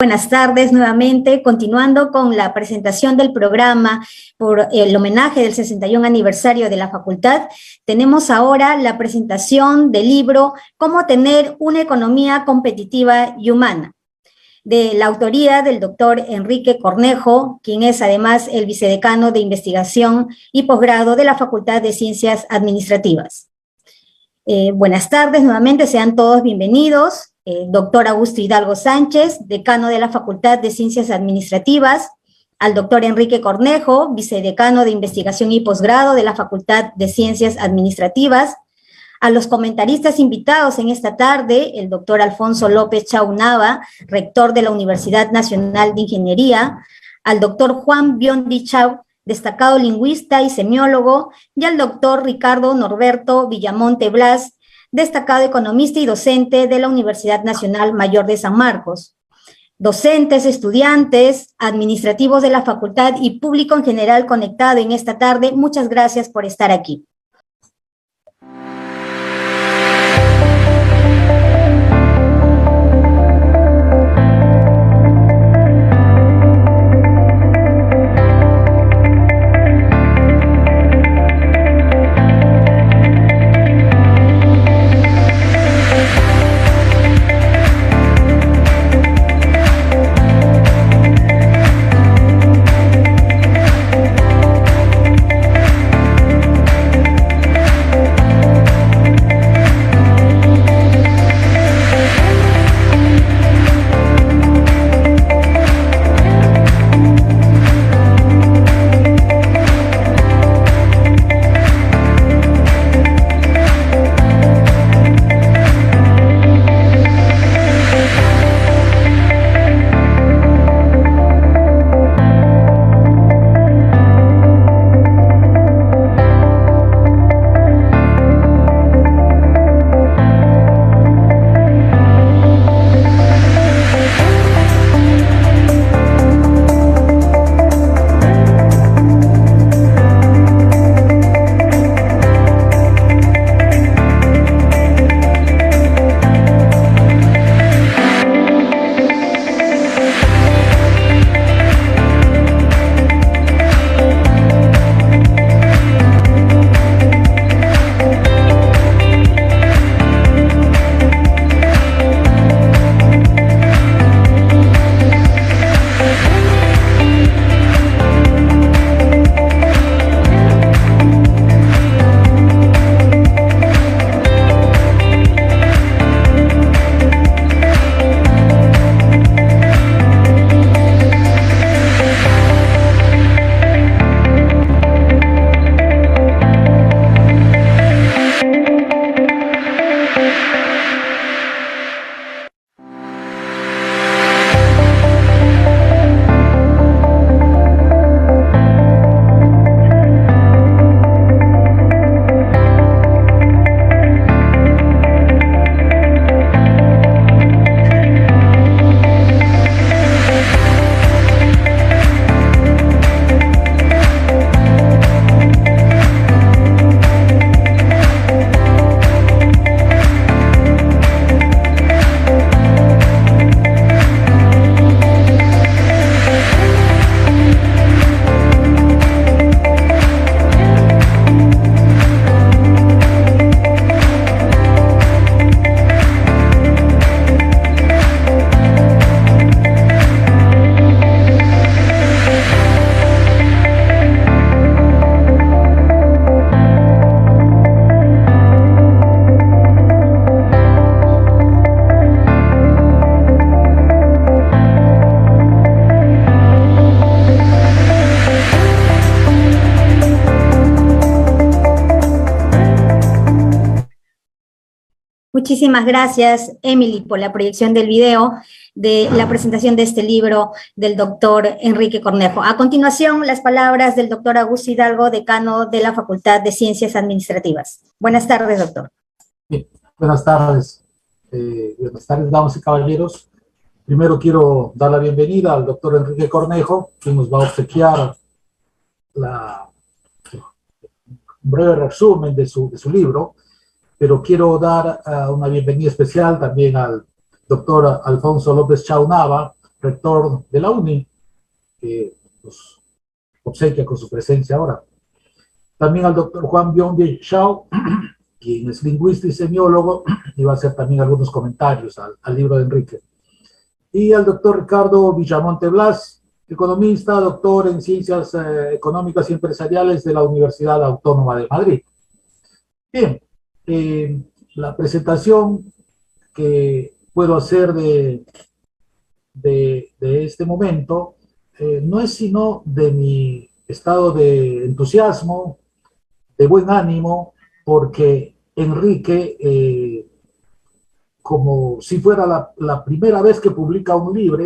Buenas tardes nuevamente, continuando con la presentación del programa por el homenaje del 61 aniversario de la facultad. Tenemos ahora la presentación del libro Cómo tener una economía competitiva y humana, de la autoría del doctor Enrique Cornejo, quien es además el vicedecano de investigación y posgrado de la Facultad de Ciencias Administrativas. Buenas tardes nuevamente, sean todos bienvenidos. Doctor Augusto Hidalgo Sánchez, decano de la Facultad de Ciencias Administrativas, al doctor Enrique Cornejo, vicedecano de investigación y posgrado de la Facultad de Ciencias Administrativas, a los comentaristas invitados en esta tarde, el doctor Alfonso López Chau Nava, rector de la Universidad Nacional de Ingeniería, al doctor Juan Biondi Chau, destacado lingüista y semiólogo, y al doctor Ricardo Norberto Villamonte Blas, destacado economista y docente de la Universidad Nacional Mayor de San Marcos. Docentes, estudiantes, administrativos de la facultad y público en general conectado en esta tarde, muchas gracias por estar aquí. Muchísimas gracias, Emily, por la proyección del video de la presentación de este libro del doctor Enrique Cornejo. A continuación, las palabras del doctor Augusto Hidalgo, decano de la Facultad de Ciencias Administrativas. Buenas tardes, doctor. Bien, buenas tardes. Damas y caballeros. Primero quiero dar la bienvenida al doctor Enrique Cornejo, quien nos va a obsequiar un breve resumen de su libro, pero quiero dar una bienvenida especial también al doctor Alfonso López Chau Nava, rector de la UNI, que nos obsequia con su presencia ahora. También al doctor Juan Biondi Chao, quien es lingüista y semiólogo, y va a hacer también algunos comentarios al libro de Enrique. Y al doctor Ricardo Villamonte Blas, economista, doctor en Ciencias Económicas y Empresariales de la Universidad Autónoma de Madrid. Bien, la presentación que puedo hacer de este momento no es sino de mi estado de entusiasmo, de buen ánimo, porque Enrique, como si fuera la primera vez que publica un libro,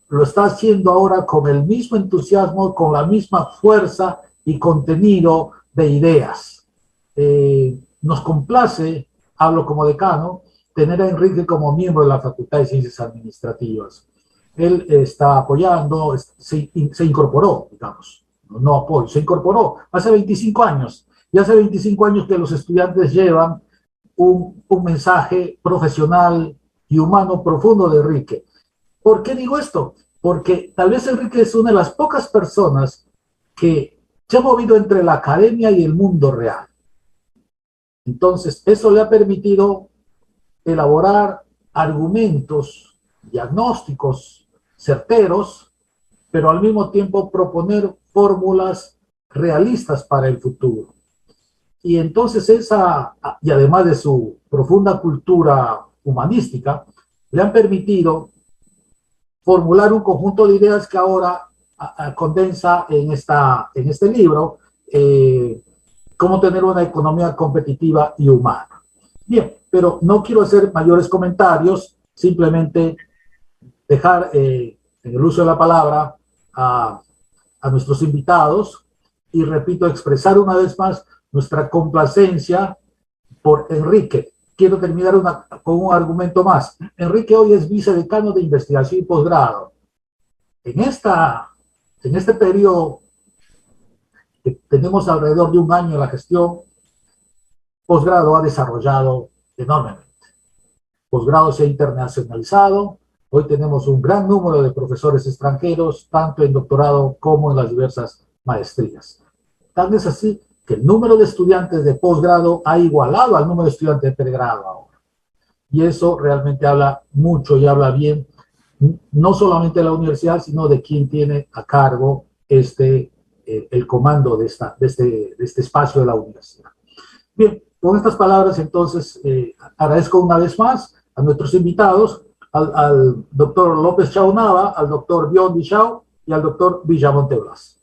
lo está haciendo ahora con el mismo entusiasmo, con la misma fuerza y contenido de ideas. Nos complace, hablo como decano, tener a Enrique como miembro de la Facultad de Ciencias Administrativas. Él está apoyando, se incorporó, digamos, no apoyo, se incorporó hace 25 años. Y hace 25 años que los estudiantes llevan un mensaje profesional y humano profundo de Enrique. ¿Por qué digo esto? Porque tal vez Enrique es una de las pocas personas que se ha movido entre la academia y el mundo real. Entonces, eso le ha permitido elaborar argumentos, diagnósticos certeros, pero al mismo tiempo proponer fórmulas realistas para el futuro. Y entonces y además de su profunda cultura humanística, le han permitido formular un conjunto de ideas que ahora condensa en este libro, cómo tener una economía competitiva y humana. Bien, pero no quiero hacer mayores comentarios, simplemente dejar en el uso de la palabra a nuestros invitados y, repito, expresar una vez más nuestra complacencia por Enrique. Quiero terminar con un argumento más. Enrique hoy es vicedecano de investigación y posgrado. En este periodo que tenemos alrededor de un año en la gestión, posgrado ha desarrollado enormemente. Posgrado se ha internacionalizado. Hoy tenemos un gran número de profesores extranjeros, tanto en doctorado como en las diversas maestrías. Tal es así que el número de estudiantes de posgrado ha igualado al número de estudiantes de pregrado ahora. Y eso realmente habla mucho y habla bien, no solamente de la universidad, sino de quien tiene a cargo el comando de este espacio de la universidad. Bien, con estas palabras, entonces, agradezco una vez más a nuestros invitados, al doctor López Chao Nava, al doctor Biondi Chao y al doctor Villamonte Blas.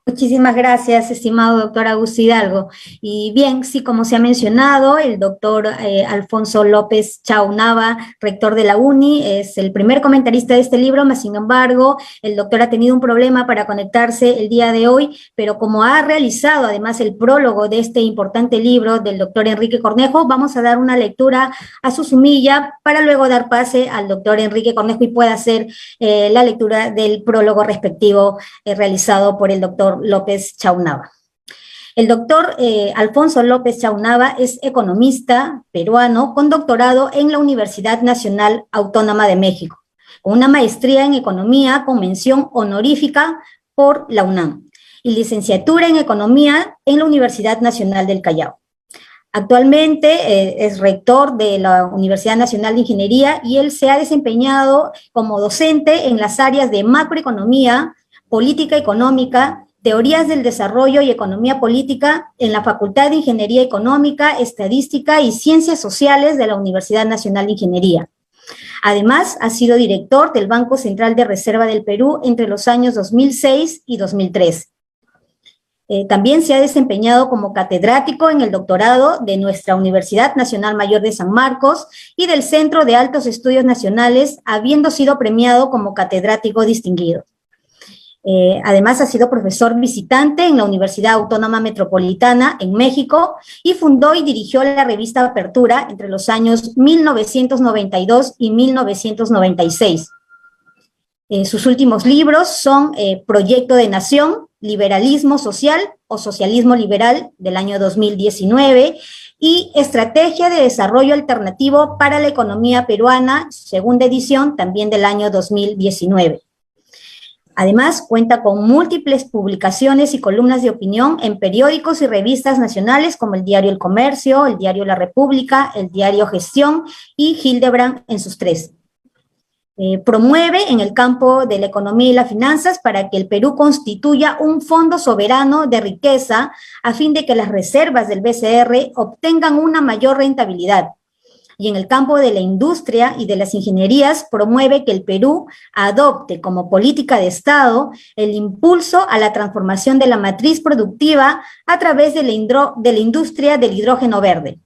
Muchísimas gracias, estimado doctor Augusto Hidalgo. Y bien, sí, como se ha mencionado, el doctor Alfonso López Chao Nava, rector de la UNI, es el primer comentarista de este libro, mas sin embargo, el doctor ha tenido un problema para conectarse el día de hoy, pero como ha realizado además el prólogo de este importante libro del doctor Enrique Cornejo, vamos a dar una lectura a su sumilla para luego dar pase al doctor Enrique Cornejo y pueda hacer la lectura del prólogo respectivo realizado por el doctor López Chao Nava. El doctor Alfonso López Chao Nava es economista peruano con doctorado en la Universidad Nacional Autónoma de México, con una maestría en economía con mención honorífica por la UNAM y licenciatura en economía en la Universidad Nacional del Callao. Actualmente es rector de la Universidad Nacional de Ingeniería y él se ha desempeñado como docente en las áreas de macroeconomía, política económica, teorías del desarrollo y economía política en la Facultad de Ingeniería Económica, Estadística y Ciencias Sociales de la Universidad Nacional de Ingeniería. Además, ha sido director del Banco Central de Reserva del Perú entre los años 2006 y 2003. También se ha desempeñado como catedrático en el doctorado de nuestra Universidad Nacional Mayor de San Marcos y del Centro de Altos Estudios Nacionales, habiendo sido premiado como catedrático distinguido. Además, ha sido profesor visitante en la Universidad Autónoma Metropolitana en México y fundó y dirigió la revista Apertura entre los años 1992 y 1996. Sus últimos libros son Proyecto de Nación, Liberalismo Social o Socialismo Liberal del año 2019 y Estrategia de Desarrollo Alternativo para la Economía Peruana, segunda edición, también del año 2019. Además, cuenta con múltiples publicaciones y columnas de opinión en periódicos y revistas nacionales como el diario El Comercio, el diario La República, el diario Gestión y Hildebrand en sus tres. Promueve en el campo de la economía y las finanzas para que el Perú constituya un fondo soberano de riqueza a fin de que las reservas del BCR obtengan una mayor rentabilidad. Y en el campo de la industria y de las ingenierías promueve que el Perú adopte como política de Estado el impulso a la transformación de la matriz productiva a través de la industria del hidrógeno verde.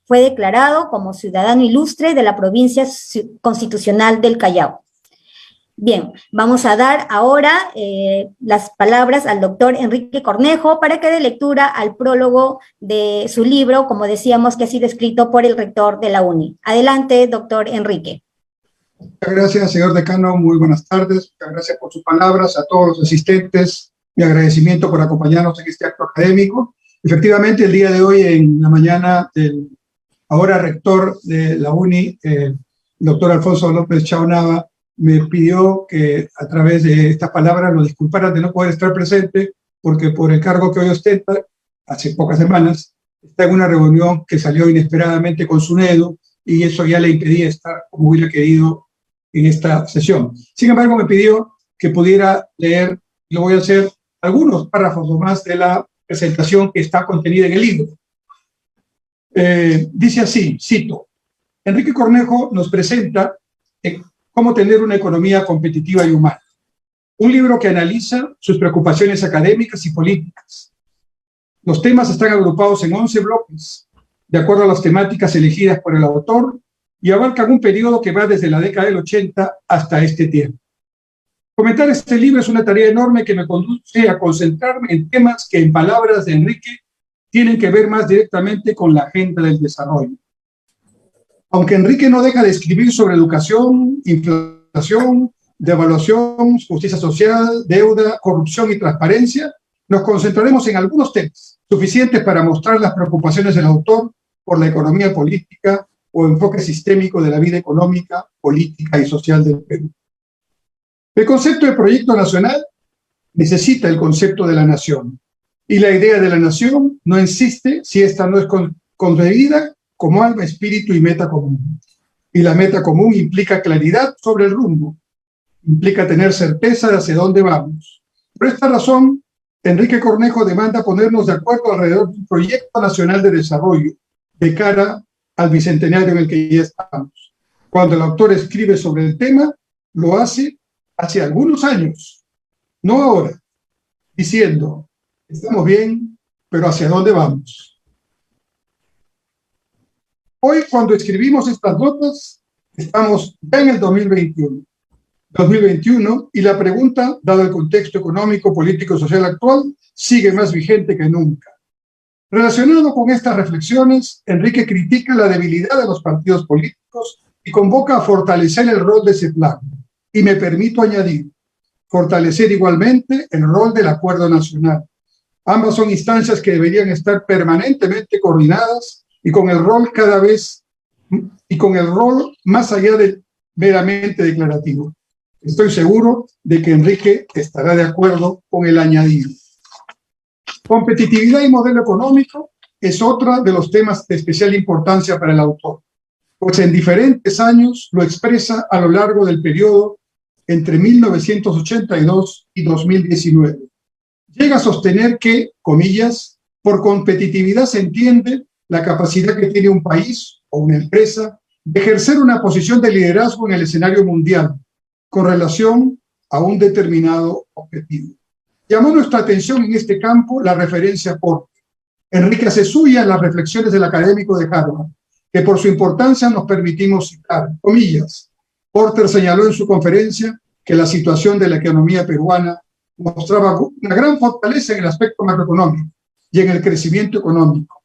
Fue declarado como ciudadano ilustre de la provincia constitucional del Callao. Bien, vamos a dar ahora las palabras al doctor Enrique Cornejo para que dé lectura al prólogo de su libro, como decíamos, que ha sido escrito por el rector de la UNI. Adelante, doctor Enrique. Muchas gracias, señor decano. Muy buenas tardes. Muchas gracias por sus palabras. A todos los asistentes, mi agradecimiento por acompañarnos en este acto académico. Efectivamente, el día de hoy, en la mañana, el ahora rector de la UNI, el doctor Alfonso López Chao Nava, me pidió que a través de estas palabras lo disculparan de no poder estar presente, porque por el cargo que hoy ostenta, hace pocas semanas, está en una reunión que salió inesperadamente con SUNEDU, y eso ya le impedía estar como hubiera querido en esta sesión. Sin embargo, me pidió que pudiera leer, y lo voy a hacer, algunos párrafos o más de la presentación que está contenida en el libro. Dice así, cito: Enrique Cornejo nos presenta Cómo tener una economía competitiva y humana, un libro que analiza sus preocupaciones académicas y políticas. Los temas están agrupados en 11 bloques, de acuerdo a las temáticas elegidas por el autor, y abarcan un periodo que va desde la década del 80 hasta este tiempo. Comentar este libro es una tarea enorme que me conduce a concentrarme en temas que, en palabras de Enrique, tienen que ver más directamente con la agenda del desarrollo. Aunque Enrique no deja de escribir sobre educación, inflación, devaluación, justicia social, deuda, corrupción y transparencia, nos concentraremos en algunos temas suficientes para mostrar las preocupaciones del autor por la economía política o enfoque sistémico de la vida económica, política y social del Perú. El concepto de proyecto nacional necesita el concepto de la nación, y la idea de la nación no existe si esta no es concebida como alma, espíritu y meta común. Y la meta común implica claridad sobre el rumbo, implica tener certeza de hacia dónde vamos. Por esta razón, Enrique Cornejo demanda ponernos de acuerdo alrededor de un proyecto nacional de desarrollo de cara al bicentenario en el que ya estamos. Cuando el autor escribe sobre el tema, lo hace hace algunos años, no ahora, diciendo: estamos bien, pero ¿hacia dónde vamos? Hoy, cuando escribimos estas notas, estamos en el 2021, y la pregunta, dado el contexto económico, político y social actual, sigue más vigente que nunca. Relacionado con estas reflexiones, Enrique critica la debilidad de los partidos políticos y convoca a fortalecer el rol de ese plan. Y me permito añadir, fortalecer igualmente el rol del Acuerdo Nacional. Ambas son instancias que deberían estar permanentemente coordinadas y con el rol más allá del meramente declarativo. Estoy seguro de que Enrique estará de acuerdo con el añadido. Competitividad y modelo económico es otra de los temas de especial importancia para el autor, pues en diferentes años lo expresa a lo largo del periodo entre 1982 y 2019. Llega a sostener que, comillas, por competitividad se entiende la capacidad que tiene un país o una empresa de ejercer una posición de liderazgo en el escenario mundial con relación a un determinado objetivo. Llamó nuestra atención en este campo la referencia a Porter. Enrique hace suya las reflexiones del académico de Harvard, que por su importancia nos permitimos citar, comillas. Porter señaló en su conferencia que la situación de la economía peruana mostraba una gran fortaleza en el aspecto macroeconómico y en el crecimiento económico,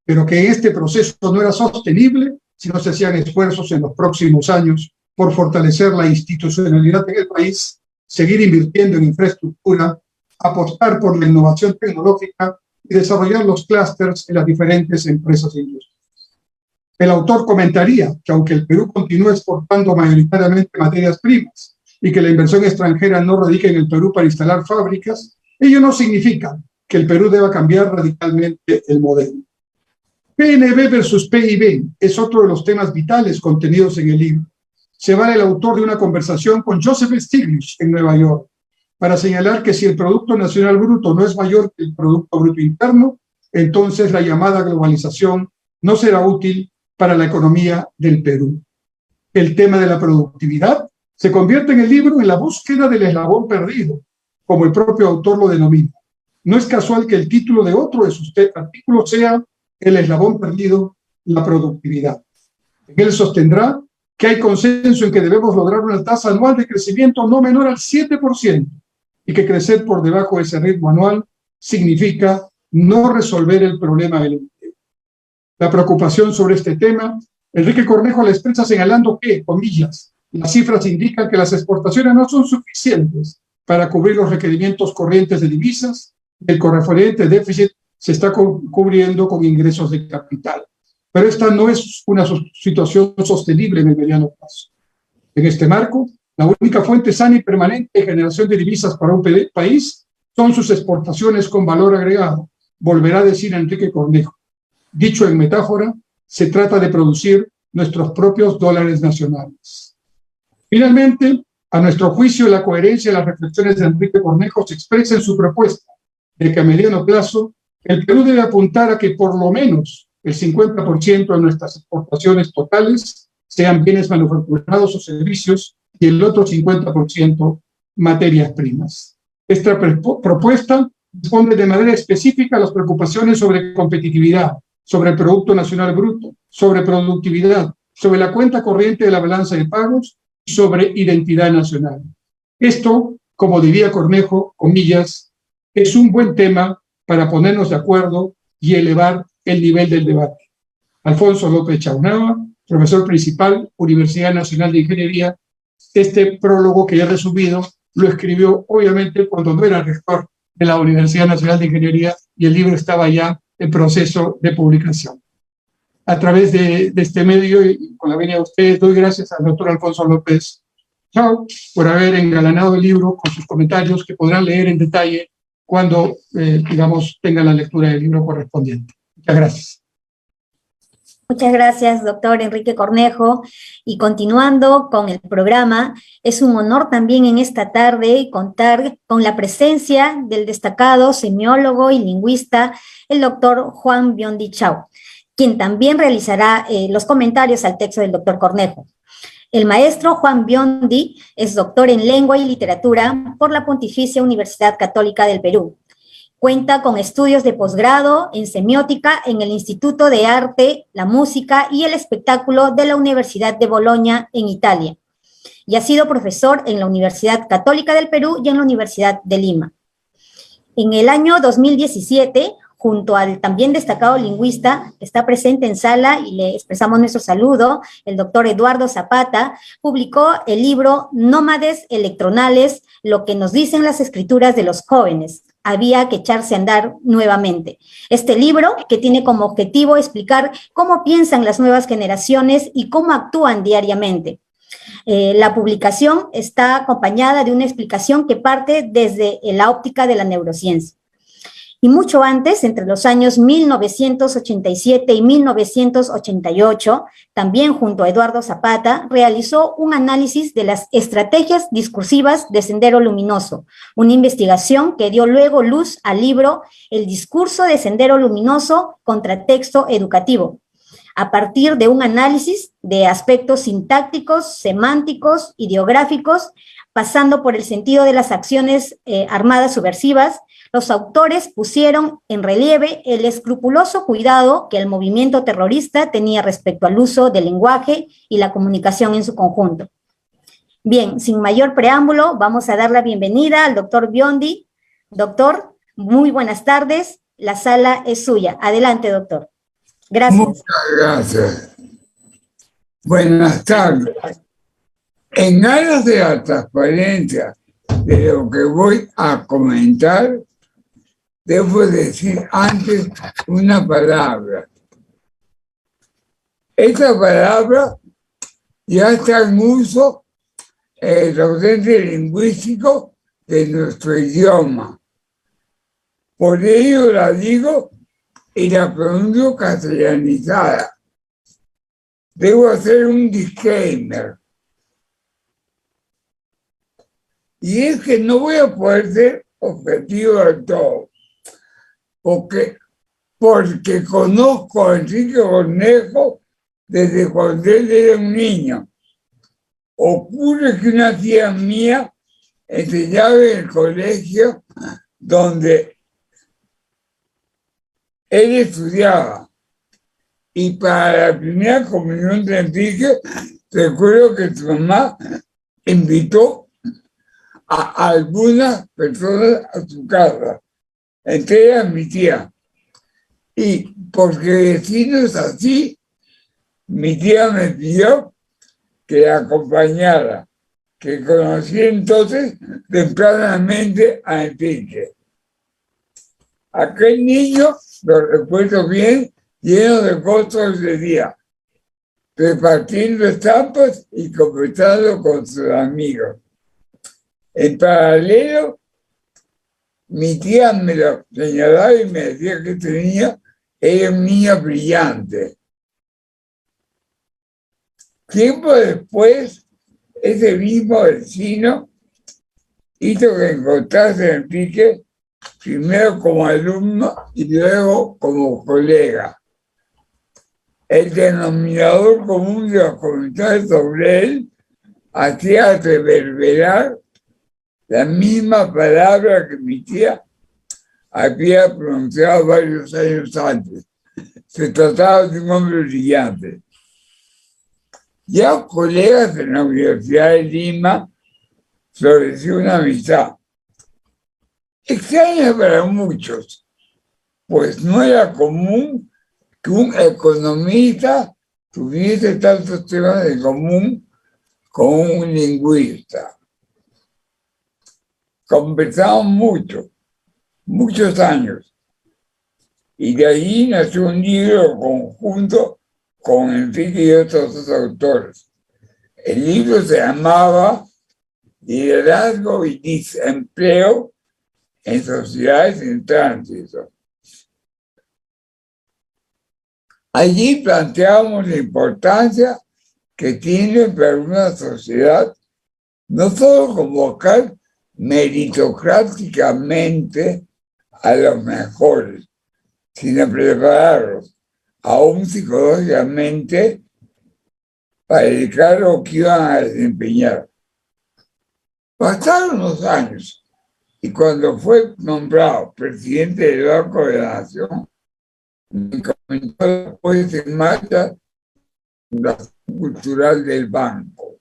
pero que este proceso no era sostenible si no se hacían esfuerzos en los próximos años por fortalecer la institucionalidad en el país, seguir invirtiendo en infraestructura, apostar por la innovación tecnológica y desarrollar los clústeres en las diferentes empresas e industrias. El autor comentaría que aunque el Perú continúa exportando mayoritariamente materias primas y que la inversión extranjera no radica en el Perú para instalar fábricas, ello no significa que el Perú deba cambiar radicalmente el modelo. PNB versus PIB es otro de los temas vitales contenidos en el libro. Se vale el autor de una conversación con Joseph Stiglitz en Nueva York para señalar que si el Producto Nacional Bruto no es mayor que el Producto Bruto Interno, entonces la llamada globalización no será útil para la economía del Perú. El tema de la productividad se convierte en el libro en la búsqueda del eslabón perdido, como el propio autor lo denomina. No es casual que el título de otro de sus artículos sea El eslabón perdido, la productividad. Él sostendrá que hay consenso en que debemos lograr una tasa anual de crecimiento no menor al 7% y que crecer por debajo de ese ritmo anual significa no resolver el problema del empleo. La preocupación sobre este tema, Enrique Cornejo la expresa señalando que, comillas, las cifras indican que las exportaciones no son suficientes para cubrir los requerimientos corrientes de divisas, el correspondiente déficit se está cubriendo con ingresos de capital. Pero esta no es una situación sostenible en el mediano plazo. En este marco, la única fuente sana y permanente de generación de divisas para un país son sus exportaciones con valor agregado, volverá a decir Enrique Cornejo. Dicho en metáfora, se trata de producir nuestros propios dólares nacionales. Finalmente, a nuestro juicio, la coherencia de las reflexiones de Enrique Cornejo se expresa en su propuesta de que a mediano plazo el Perú debe apuntar a que por lo menos el 50% de nuestras exportaciones totales sean bienes manufacturados o servicios y el otro 50% materias primas. Esta propuesta responde de manera específica a las preocupaciones sobre competitividad, sobre el Producto Nacional Bruto, sobre productividad, sobre la cuenta corriente de la balanza de pagos y sobre identidad nacional. Esto, como diría Cornejo, comillas, es un buen tema para ponernos de acuerdo y elevar el nivel del debate. Alfonso López Chaunaba, profesor principal, Universidad Nacional de Ingeniería. Este prólogo que ya he resumido lo escribió obviamente cuando no era rector de la Universidad Nacional de Ingeniería y el libro estaba ya en proceso de publicación. A través de este medio y con la venia de ustedes, doy gracias al doctor Alfonso López Chau por haber engalanado el libro con sus comentarios que podrán leer en detalle cuando, digamos, tengan la lectura del libro correspondiente. Muchas gracias. Muchas gracias, doctor Enrique Cornejo. Y continuando con el programa, es un honor también en esta tarde contar con la presencia del destacado semiólogo y lingüista, el doctor Juan Biondi Chau, quien también realizará los comentarios al texto del doctor Cornejo. El maestro Juan Biondi es doctor en Lengua y Literatura por la Pontificia Universidad Católica del Perú. Cuenta con estudios de posgrado en semiótica en el Instituto de Arte, la Música y el Espectáculo de la Universidad de Bolonia en Italia. Y ha sido profesor en la Universidad Católica del Perú y en la Universidad de Lima. En el año 2017, junto al también destacado lingüista que está presente en sala y le expresamos nuestro saludo, el doctor Eduardo Zapata, publicó el libro Nómades Electronales, lo que nos dicen las escrituras de los jóvenes. Había que echarse a andar nuevamente. Este libro, que tiene como objetivo explicar cómo piensan las nuevas generaciones y cómo actúan diariamente. La publicación está acompañada de una explicación que parte desde la óptica de la neurociencia. Y mucho antes, entre los años 1987 y 1988, también junto a Eduardo Zapata, realizó un análisis de las estrategias discursivas de Sendero Luminoso, una investigación que dio luego luz al libro El discurso de Sendero Luminoso, contratexto educativo, a partir de un análisis de aspectos sintácticos, semánticos, ideográficos, pasando por el sentido de las acciones armadas subversivas. Los autores pusieron en relieve el escrupuloso cuidado que el movimiento terrorista tenía respecto al uso del lenguaje y la comunicación en su conjunto. Bien, sin mayor preámbulo, vamos a dar la bienvenida al doctor Biondi. Doctor, muy buenas tardes, la sala es suya. Adelante, doctor. Gracias. Muchas gracias. Buenas tardes. En aras de la transparencia de lo que voy a comentar, debo decir antes una palabra. Esta palabra ya está en uso en el docente lingüístico de nuestro idioma. Por ello la digo y la pronuncio castellanizada. Debo hacer un disclaimer. Y es que no voy a poder ser objetivo del todo. Porque conozco a Enrique Cornejo desde cuando él era un niño. Ocurre que una tía mía enseñaba en el colegio donde él estudiaba. Y para la primera comunión de Enrique, recuerdo que su mamá invitó a algunas personas a su casa, entre ellas mi tía. Y porque vecinos así, mi tía me pidió que la acompañara, que conocí entonces tempranamente a Enrique. Aquel niño, lo recuerdo bien, lleno de gozos de día, repartiendo estampas y conversando con sus amigos. En paralelo, mi tía me lo señalaba y me decía que era un niño brillante. Tiempo después, ese mismo vecino hizo que encontrase a Enrique primero como alumno y luego como colega. El denominador común de los comentarios sobre él hacía reverberar la misma palabra que mi tía había pronunciado varios años antes. Se trataba de un hombre brillante. Ya colegas en la Universidad de Lima floreció una amistad. Extraña para muchos, pues no era común que un economista tuviese tantos temas en común con un lingüista. Conversamos mucho, muchos años, y de ahí nació un libro conjunto con Enrique y otros dos autores. El libro se llamaba Liderazgo y Desempleo en Sociedades en Tránsito. Allí planteamos la importancia que tiene para una sociedad no solo convocar meritocráticamente a los mejores, sino prepararlos aún psicológicamente para el cargo que iban a desempeñar. Pasaron los años y cuando fue nombrado presidente del Banco de la Nación, me comentó la puesta en marcha la cultural del banco.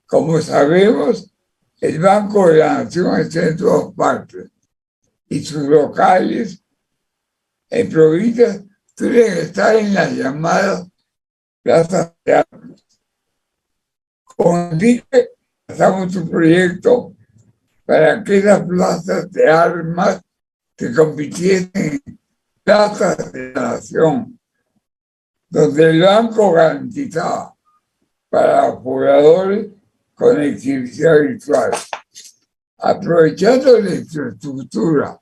Como sabemos, el Banco de la Nación está en todas partes y sus locales en provincias suelen estar en las llamadas plazas de armas. Con Enrique lanzamos un proyecto para que esas plazas de armas se convirtiesen en plazas de la nación, donde el banco garantizaba para los pobladores conectividad virtual. Aprovechando la infraestructura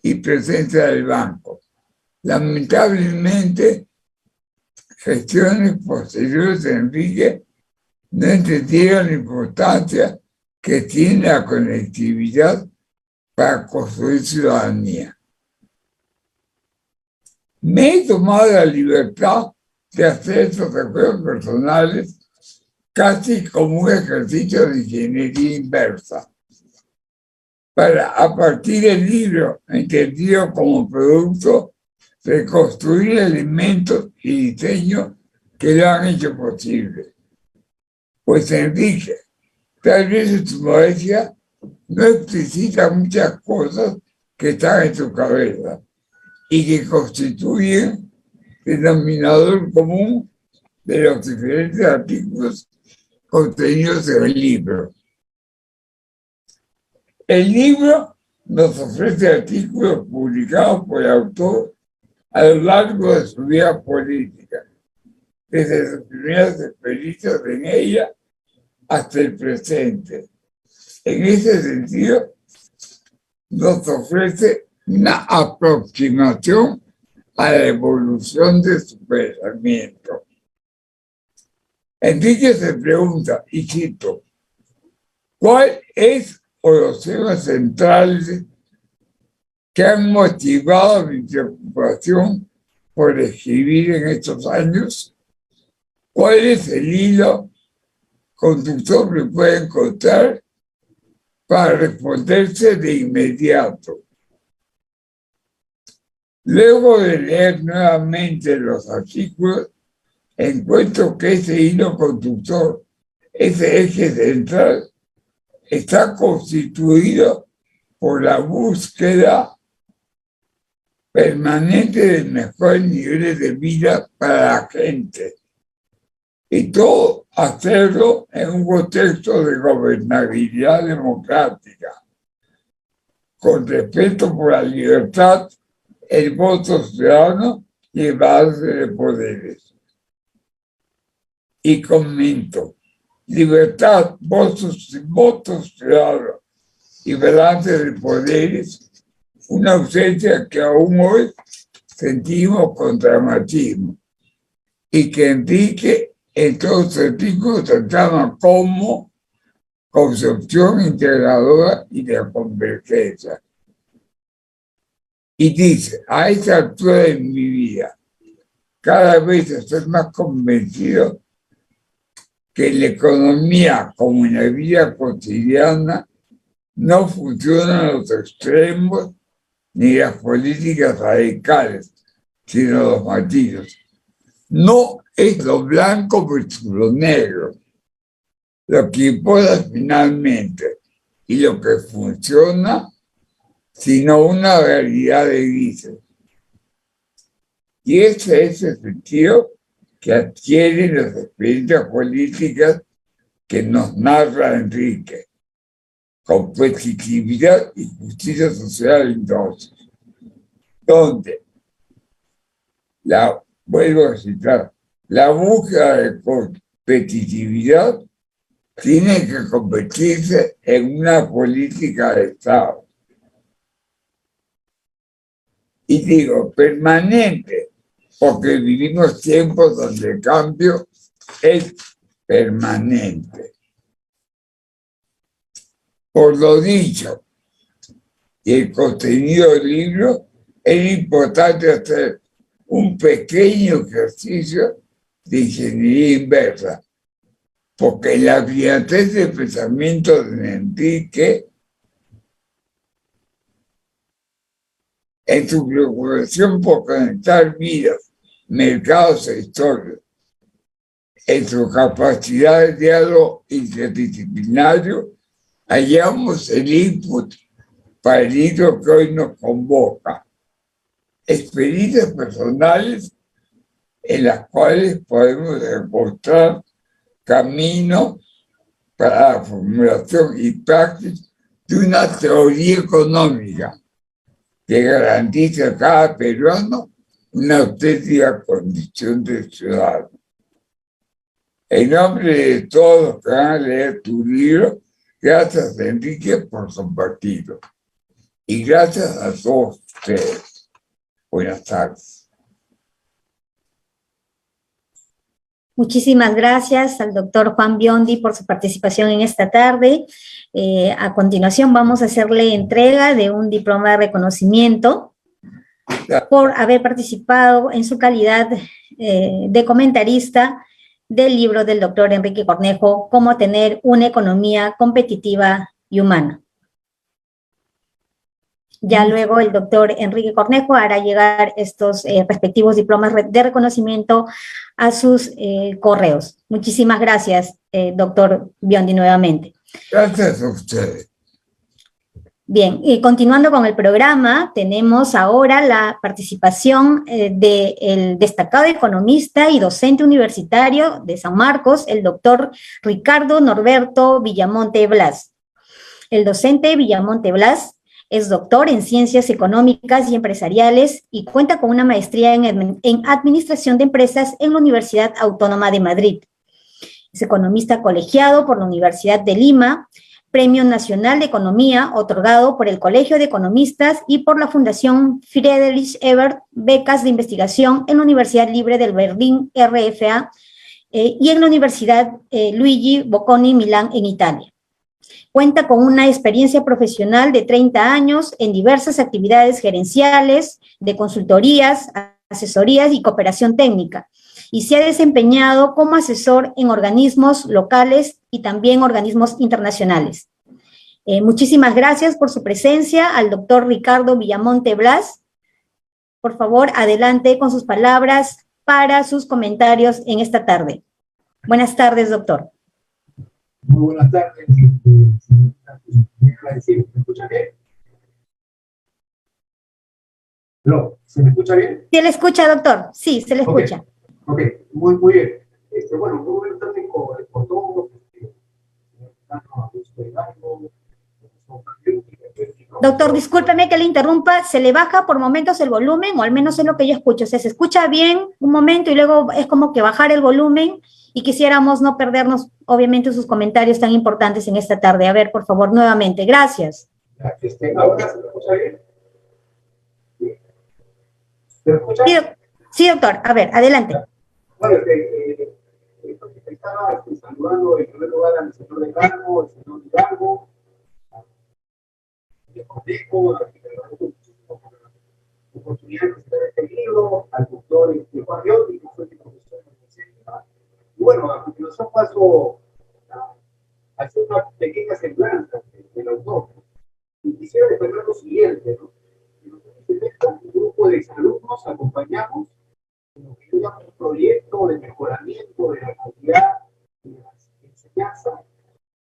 y presencia del banco. Lamentablemente, gestiones posteriores de Enrique no entendieron la importancia que tiene la conectividad para construir ciudadanía. Me he tomado la libertad de hacer estos recuerdos personales casi como un ejercicio de ingeniería inversa, para a partir del libro, entendido como producto, reconstruir elementos y diseños que lo han hecho posible. Pues Enrique, tal vez en su modestia, no explicita muchas cosas que están en su cabeza y que constituyen el denominador común de los diferentes artículos contenidos en el libro. El libro nos ofrece artículos publicados por el autor a lo largo de su vida política, desde sus primeras experiencias en ella hasta el presente. En ese sentido, nos ofrece una aproximación a la evolución de su pensamiento. Enrique se pregunta, y cito, ¿cuál es o los temas centrales que han motivado mi preocupación por escribir en estos años? ¿Cuál es el hilo conductor que puede encontrar para responderse de inmediato? Luego de leer nuevamente los artículos, encuentro que ese hilo conductor, ese eje central, está constituido por la búsqueda permanente de mejores niveles de vida para la gente. Y todo hacerlo en un contexto de gobernabilidad democrática, con respeto por la libertad, el voto ciudadano y el balance de poderes. Y comento, libertad, votos ciudadanos y balance de poderes, una ausencia que aún hoy sentimos con dramatismo y que Enrique en todos sus artículos trataba como concepción integradora y de convergencia. Y dice, a esta altura de mi vida, cada vez estoy más convencido que en la economía como en la vida cotidiana no funcionan los extremos ni las políticas radicales, sino los matices. No es lo blanco versus lo negro lo que importa finalmente y lo que funciona, sino una realidad de grises. Y ese es el sentido que adquieren las experiencias políticas que nos narra Enrique. Competitividad y justicia social entonces, donde, vuelvo a citar, la búsqueda de competitividad tiene que convertirse en una política de Estado. Y digo, permanente, porque vivimos tiempos donde el cambio es permanente. Por lo dicho y el contenido del libro, es importante hacer un pequeño ejercicio de ingeniería inversa, porque la brillantez del pensamiento de Enrique, en su preocupación por conectar vidas, mercados e historias, en su capacidad de diálogo interdisciplinario, hallamos el input para el libro que hoy nos convoca. Experiencias personales en las cuales podemos encontrar camino para la formulación y práctica de una teoría económica que garantice a cada peruano una auténtica condición de ciudadano. En nombre de todos los que van a leer tu libro, gracias Enrique por compartirlo. Y gracias a todos ustedes. Buenas tardes. Muchísimas gracias al doctor Juan Biondi por su participación en esta tarde. A continuación vamos a hacerle entrega de un diploma de reconocimiento por haber participado en su calidad de comentarista del libro del doctor Enrique Cornejo, Cómo tener una economía competitiva y humana. Ya luego el doctor Enrique Cornejo hará llegar estos respectivos diplomas de reconocimiento a sus correos. Muchísimas gracias, doctor Biondi, nuevamente. Gracias a ustedes. Bien, y continuando con el programa, tenemos ahora la participación del destacado economista y docente universitario de San Marcos, el doctor Ricardo Norberto Villamonte Blas. El docente Villamonte Blas Es doctor en Ciencias Económicas y Empresariales y cuenta con una maestría en Administración de Empresas en la Universidad Autónoma de Madrid. Es economista colegiado por la Universidad de Lima, Premio Nacional de Economía, otorgado por el Colegio de Economistas y por la Fundación Friedrich Ebert, becas de investigación en la Universidad Libre del Berlín, RFA, y en la Universidad Luigi Bocconi, Milán, en Italia. Cuenta con una experiencia profesional de 30 años en diversas actividades gerenciales, de consultorías, asesorías y cooperación técnica, y se ha desempeñado como asesor en organismos locales y también organismos internacionales. Muchísimas gracias por su presencia al doctor Ricardo Villamonte Blas. Por favor, adelante con sus palabras para sus comentarios en esta tarde. Buenas tardes, doctor. Muy buenas tardes. ¿Me escucha bien? ¿No? ¿Se me escucha bien? ¿Se le escucha, doctor? Sí, se le escucha. Ok, muy bien. Bueno, muy buenas tardes con todos. Doctor, discúlpeme que le interrumpa, se le baja por momentos el volumen, o al menos es lo que yo escucho. O sea, se escucha bien un momento y luego es como que bajar el volumen, y quisiéramos no perdernos, obviamente, sus comentarios tan importantes en esta tarde. A ver, por favor, nuevamente. Gracias. ¿Ahora se me escucha bien? ¿Se me escucha? Sí, doctor. A ver, adelante. Bueno, estaba saludando en primer lugar al señor Decano, al señor Hidalgo, al Conejo, a la oportunidad de presentar este libro, al doctor Juan Riotti, que fue mi profesor en la ciencia. Y bueno, a continuación paso a hacer una pequeña semblanza del autor. Y quisiera destacar lo siguiente, ¿no? Un grupo de exalumnos acompañamos en lo que yo llamo un proyecto de mejoramiento de la calidad de la enseñanza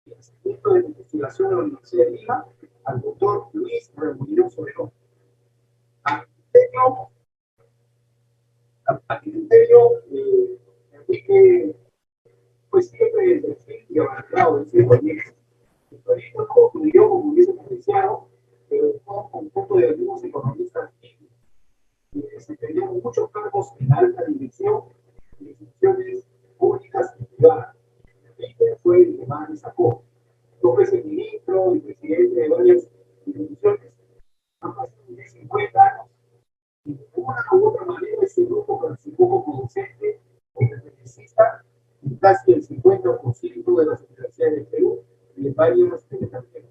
y el Centro de Investigación de la Universidad de Lima, al doctor Luis Remolino Soberón. A criterio Enrique fue siempre el perfil y avanzado de ese proyecto. El proyecto no concluyó como hubiésemos deseado, pero fue un conjunto de algunos economistas que desempeñaron muchos cargos en alta dirección de instituciones públicas y privadas. Enrique fue el que más destacó. 2 veces ministro y presidente de varias instituciones. Han pasado 50 años. Y de una u otra manera ese grupo participó como docente o conferencista en casi el 50% de las universidades del Perú y en varias del extranjero.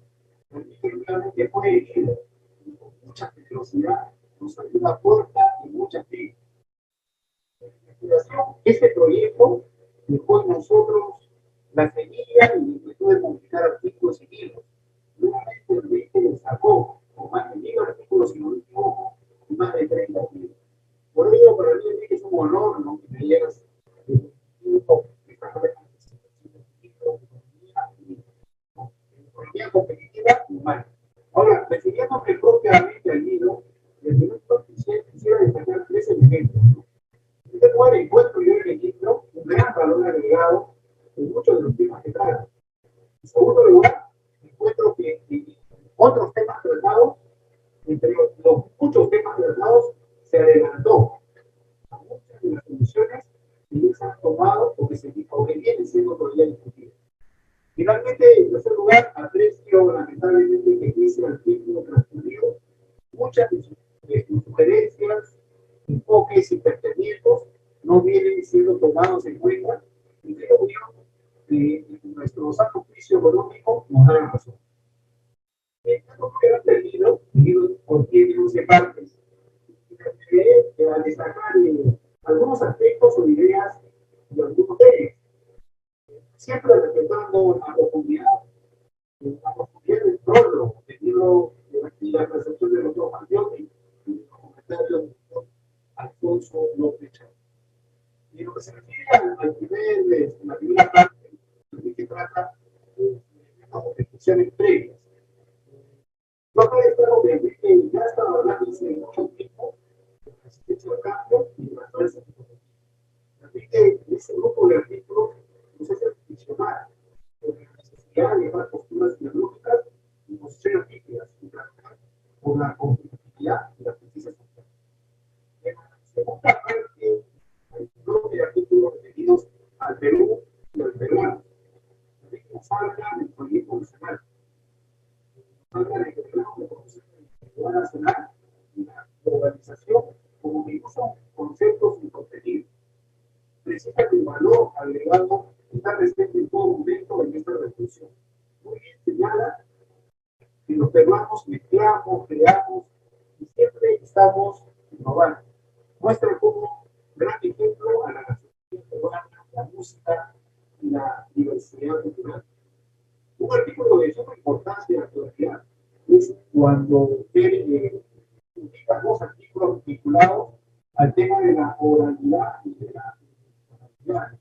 Enrique realmente fue herido y con mucha generosidad nos abrió una puerta y muchas vidas. Este proyecto dejó en nosotros la semilla y la inquietud de publicar artículos y libros. Nuevamente Enrique destacó con más de 1000 artículos, si no me equivoco, y más de 30 libros. Por ello, para mí Enrique es un honor, ¿no?, que me llegas esta representación de economía competitiva y humana. Ahora, refiriéndome propiamente al libro, desde mi punto de vista quisiera destacar 3 elementos, ¿no? En primer lugar, encuentro yo en el libro un gran valor agregado en muchos de los temas que trata. En segundo lugar, encuentro que otros temas tratados, entre los muchos temas tratados, se adelantó a muchas de las soluciones que ya se han tomado o que vienen siendo todavía discutidas. Finalmente, en tercer lugar, aprecio lamentablemente que pese al tiempo transcurrido, muchas de sus sugerencias, enfoques y planteamientos no vienen siendo tomados en cuenta, y creo yo que nuestro sano juicio económico nos da la razón. El libro contiene 11 partes. Al destacar algunos aspectos o ideas de algunos de ellos, siempre respetando la profundidad del prólogo del libro y la percepción de los dos Mariotti y los comentarios del doctor Alfonso López Chávez. Y en lo que se refiere la primera parte, de que trata de las reflexiones previas. Yo acá destaco que ya estaba hablando hace mucho tiempo de la resistencia al cambio y de las fuerzas económicas. Así que ese grupo de artículos nos hace reflexionar sobre la necesidad de llevar posturas ideológicas y posiciones rígidas y trabajar organización como que usan conceptos incompetibles. Precisa que el valor agregado está presente en todo momento en esta reflexión. Muy bien señala que los peruanos mezclamos, creamos y siempre estamos innovando. Muestra como gran ejemplo a la gastronomía peruana, la música y la diversidad cultural. Un artículo de suma importancia en la actualidad es cuando publica dos artículos vinculados al tema de la oralidad y de la oralidad.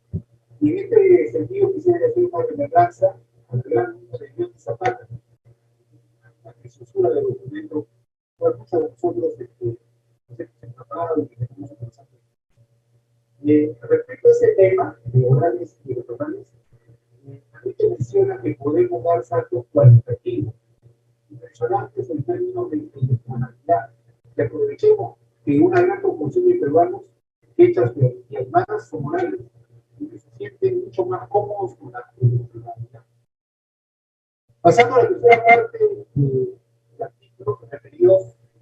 Y en este sentido quisiera hacer una remembranza al gran señor Zapata, la censura del documento, por muchos de nosotros nos hemos empapado y que tenemos pensado. Respecto a ese tema de orales y orales, también menciona que podemos dar saltos cualitativos, impresionantes en términos de intelectualidad, que aprovechemos que una gran proporción de peruanos hechas y hermanas son orales y que se sienten mucho más cómodos con la intelectualidad. Pasando a la tercera parte del artículo referido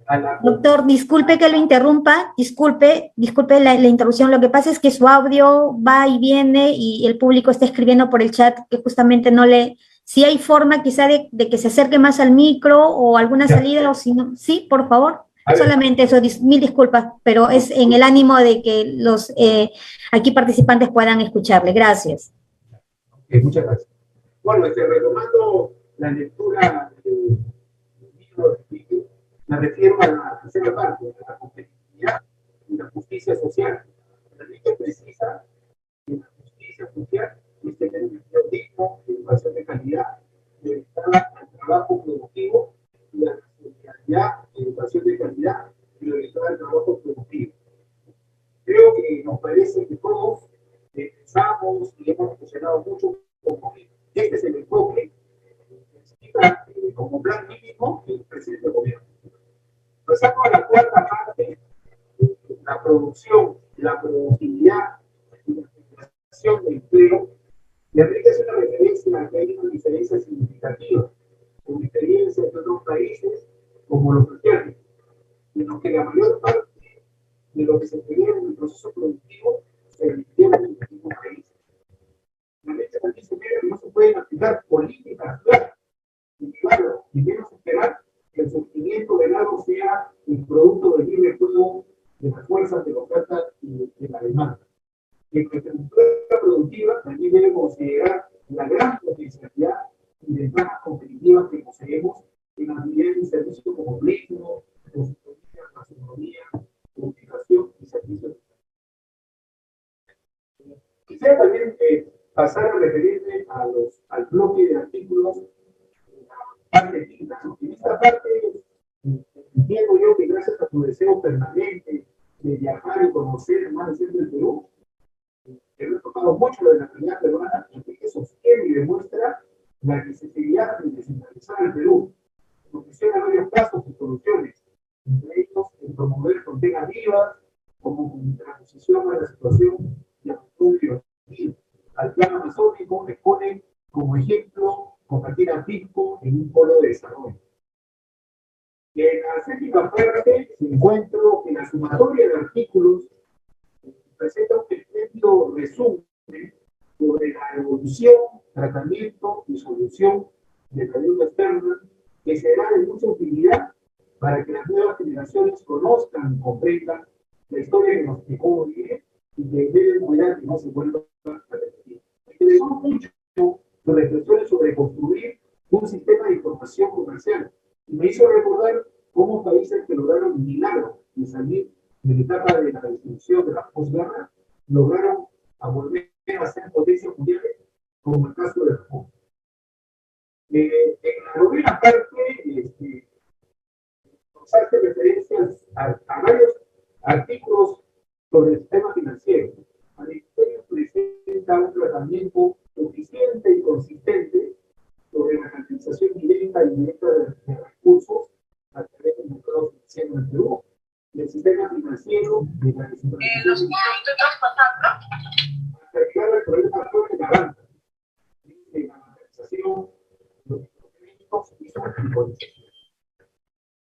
a la... Doctor, disculpe que lo interrumpa, disculpe la interrupción. Lo que pasa es que su audio va y viene y el público está escribiendo por el chat que justamente no le... Si hay forma quizá de que se acerque más al micro o alguna salida, o si no, sí, por favor. Solamente eso, mil disculpas, pero es en el ánimo de que los aquí participantes puedan escucharle. Gracias. Muchas gracias. Bueno, retomando la lectura del libro de Quique, me refiero a la tercera parte, de la competitividad y la justicia social. Enrique precisa que la justicia social es tener un empleo digno, educación de calidad, orientada al trabajo productivo y a la solidaridad, educación de calidad y orientada al trabajo productivo. Creo que nos parece que todos pensamos y hemos reflexionado mucho como que este es el enfoque que necesita como plan mínimo el presidente del gobierno. Pasando a la cuarta parte, la producción, la productividad y la generación de empleo, y Enrique es una referencia a que hay una diferencia significativa con experiencias de otros países como los cristianos, en los que la mayor parte de lo que se genera en el proceso productivo se refiere en los mismos países. Realmente también se ve que no se pueden aplicar políticas claras, y claro, y menos esperar que el surgimiento del agro sea el producto del libre juego de las fuerzas de la oferta y de la demanda. En nuestra estructura productiva también debe considerar la gran potencialidad y ventajas competitivas que poseemos en actividades y servicios como turismo, consultoría, gastronomía, comunicación y servicios. Quisiera también pasar a referirme al bloque de artículos de la parte quinta. En esta parte entiendo yo que gracias a tu deseo permanente de viajar y conocer más el centro del Perú, que no he tocado mucho de la realidad peruana, y que sostiene y demuestra la necesidad de descentralizar el Perú. Propiciona varios casos y soluciones, entre ellos el promover fronteras vivas, como contraposición a la situación de apertura al plan amazónico, expone como ejemplo convertir a Pisco en un polo de desarrollo. En la séptima parte se encuentro que la sumatoria de artículos presenta un pequeño resumen sobre la evolución, tratamiento y solución de la deuda externa que será de mucha utilidad para que las nuevas generaciones conozcan y comprendan la historia que nos dejó vivir y que deben cuidar que no se vuelva a repetir. Me interesó mucho las reflexiones sobre construir un sistema de información comercial y me hizo recordar cómo países que lograron un milagro de salir de la etapa de la destrucción de la posguerra lograron a volver a ser potencias mundiales, como el caso de Japón. En la novena parte nos hace referencias a varios artículos sobre el sistema financiero. El Ministerio presenta un tratamiento suficiente y consistente sobre la canalización directa y indirecta de recursos a través del mercado financiero en el Perú, del sistema financiero, de la descentralización. Hasta llegar al problema actual de la banca, de la bancarización, los créditos y su capitalización.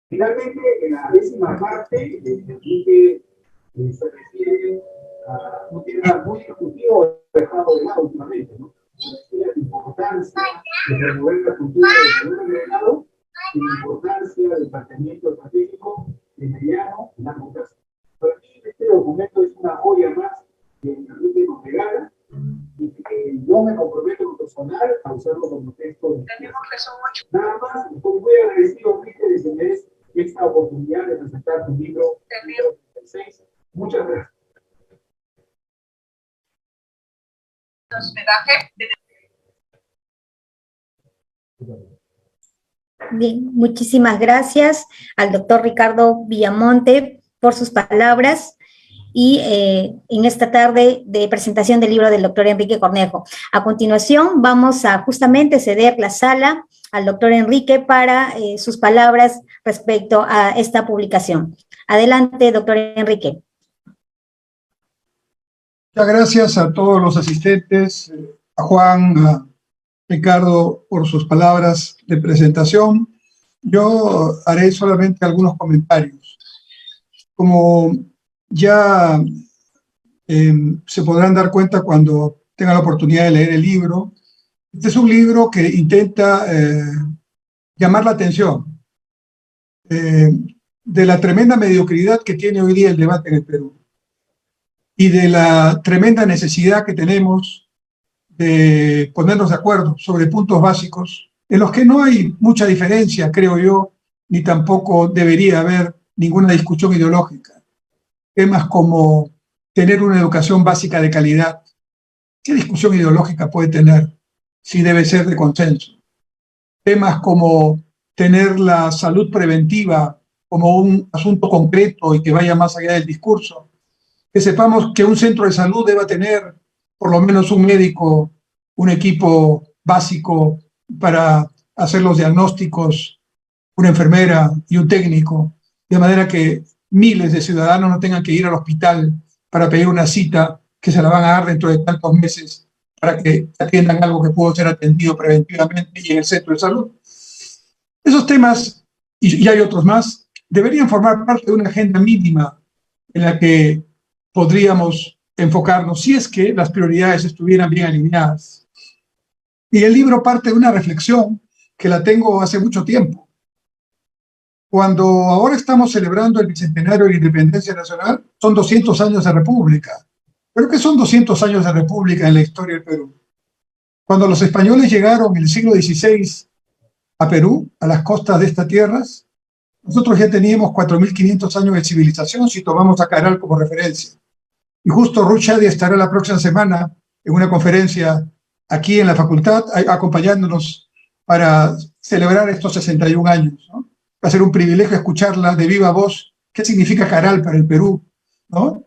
Finalmente, en la 10ª parte, Enrique se refiere a un tema muy discutido, dejado de lado últimamente, ¿no? La importancia de promover la cultura del valor agregado y la importancia del planteamiento estratégico de mediano y largo plazo. Para mí, este documento es una joya más que Enrique nos regala y que yo me comprometo en lo personal a usarlo como texto. Nada más, estoy muy agradecido, Enrique, de que me des esta oportunidad de presentar tu libro 36. Muchas gracias. Bien, muchísimas gracias al doctor Ricardo Villamonte por sus palabras y en esta tarde de presentación del libro del doctor Enrique Cornejo. A continuación vamos a justamente ceder la sala al doctor Enrique para sus palabras respecto a esta publicación. Adelante, doctor Enrique. Muchas gracias a todos los asistentes, a Juan, a Ricardo, por sus palabras de presentación. Yo haré solamente algunos comentarios. Como ya se podrán dar cuenta cuando tengan la oportunidad de leer el libro, este es un libro que intenta llamar la atención de la tremenda mediocridad que tiene hoy día el debate en el Perú y de la tremenda necesidad que tenemos de ponernos de acuerdo sobre puntos básicos en los que no hay mucha diferencia, creo yo, ni tampoco debería haber ninguna discusión ideológica. Temas como tener una educación básica de calidad. ¿Qué discusión ideológica puede tener si debe ser de consenso? Temas como tener la salud preventiva como un asunto concreto y que vaya más allá del discurso. Que sepamos que un centro de salud deba tener por lo menos un médico, un equipo básico para hacer los diagnósticos, una enfermera y un técnico, de manera que miles de ciudadanos no tengan que ir al hospital para pedir una cita que se la van a dar dentro de tantos meses para que atiendan algo que pudo ser atendido preventivamente y en el centro de salud. Esos temas, y hay otros más, deberían formar parte de una agenda mínima en la que podríamos enfocarnos si es que las prioridades estuvieran bien alineadas. Y el libro parte de una reflexión que la tengo hace mucho tiempo. Cuando ahora estamos celebrando el bicentenario de la independencia nacional, son 200 años de república. ¿Pero qué son 200 años de república en la historia del Perú? Cuando los españoles llegaron en el siglo XVI a Perú, a las costas de estas tierras, nosotros ya teníamos 4.500 años de civilización si tomamos a Caral como referencia. Y justo Ruth Shadi estará la próxima semana en una conferencia aquí en la facultad, acompañándonos para celebrar estos 61 años, ¿no? Va a ser un privilegio escucharla de viva voz, qué significa Caral para el Perú, ¿no?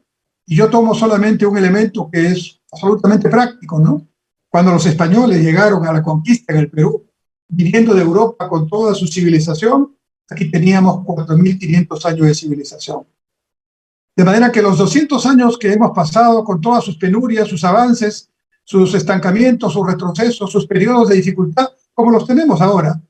Y yo tomo solamente un elemento que es absolutamente práctico, ¿no? Cuando los españoles llegaron a la conquista en el Perú, viniendo de Europa con toda su civilización, aquí teníamos 4.500 años de civilización. De manera que los 200 años que hemos pasado con todas sus penurias, sus avances, sus estancamientos, sus retrocesos, sus periodos de dificultad, como los tenemos ahora,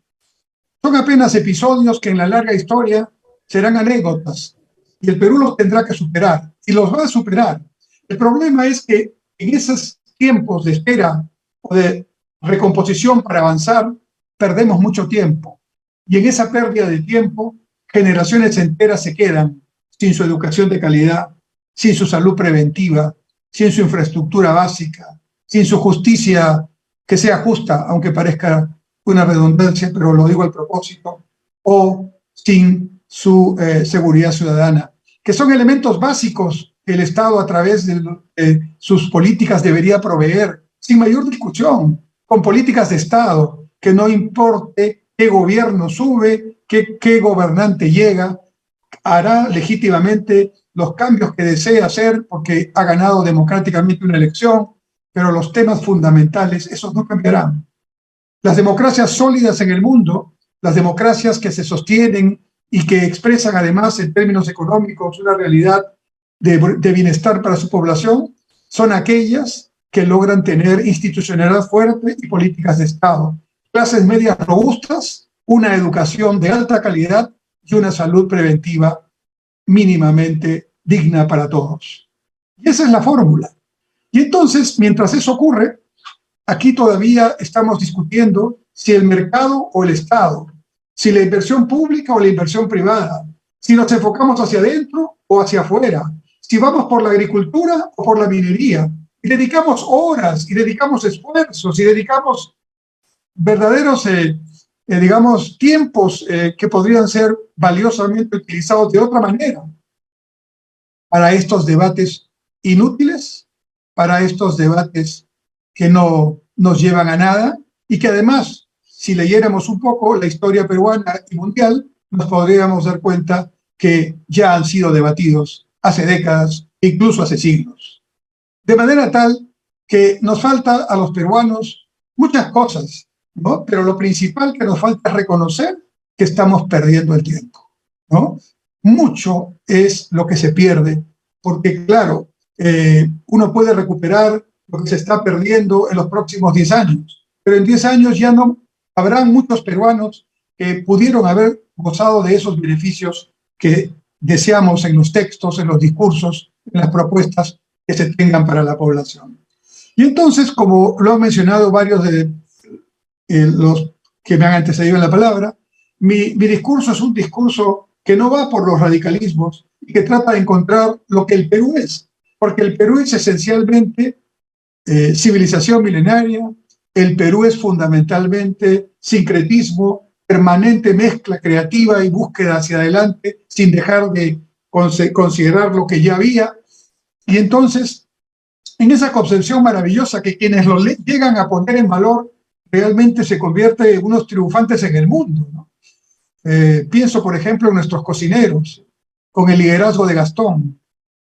son apenas episodios que en la larga historia serán anécdotas y el Perú los tendrá que superar y los va a superar. El problema es que en esos tiempos de espera o de recomposición para avanzar, perdemos mucho tiempo. Y en esa pérdida de tiempo, generaciones enteras se quedan sin su educación de calidad, sin su salud preventiva, sin su infraestructura básica, sin su justicia que sea justa, aunque parezca una redundancia, pero lo digo al propósito, o sin su seguridad ciudadana, que son elementos básicos que el Estado a través de sus políticas debería proveer, sin mayor discusión, con políticas de Estado, que no importe qué gobierno sube, qué gobernante llega, hará legítimamente los cambios que desea hacer porque ha ganado democráticamente una elección, pero los temas fundamentales, esos no cambiarán. Las democracias sólidas en el mundo, las democracias que se sostienen y que expresan además en términos económicos una realidad de bienestar para su población, son aquellas que logran tener institucionalidad fuerte y políticas de Estado, clases medias robustas, una educación de alta calidad y una salud preventiva mínimamente digna para todos. Y esa es la fórmula. Y entonces, mientras eso ocurre, aquí todavía estamos discutiendo si el mercado o el Estado, si la inversión pública o la inversión privada, si nos enfocamos hacia adentro o hacia afuera, si vamos por la agricultura o por la minería. Y dedicamos horas, y dedicamos esfuerzos, y dedicamos verdaderos, digamos, tiempos que podrían ser valiosamente utilizados de otra manera para estos debates inútiles, para estos debates que no nos llevan a nada y que además, si leyéramos un poco la historia peruana y mundial, nos podríamos dar cuenta que ya han sido debatidos hace décadas, incluso hace siglos. De manera tal que nos falta a los peruanos muchas cosas, ¿no? Pero lo principal que nos falta es reconocer que estamos perdiendo el tiempo, ¿no? Mucho es lo que se pierde, porque claro, uno puede recuperar lo que se está perdiendo en los próximos 10 años, pero en 10 años ya no habrán muchos peruanos que pudieron haber gozado de esos beneficios que deseamos en los textos, en los discursos, en las propuestas que se tengan para la población. Y entonces, como lo han mencionado varios de los que me han antecedido en la palabra, mi discurso es un discurso que no va por los radicalismos y que trata de encontrar lo que el Perú es, porque el Perú es esencialmente civilización milenaria, el Perú es fundamentalmente sincretismo, permanente mezcla creativa y búsqueda hacia adelante sin dejar de considerar lo que ya había. Y entonces, en esa concepción maravillosa que quienes lo llegan a poner en valor realmente se convierte en unos triunfantes en el mundo, ¿no? Pienso, por ejemplo, en nuestros cocineros, con el liderazgo de Gastón.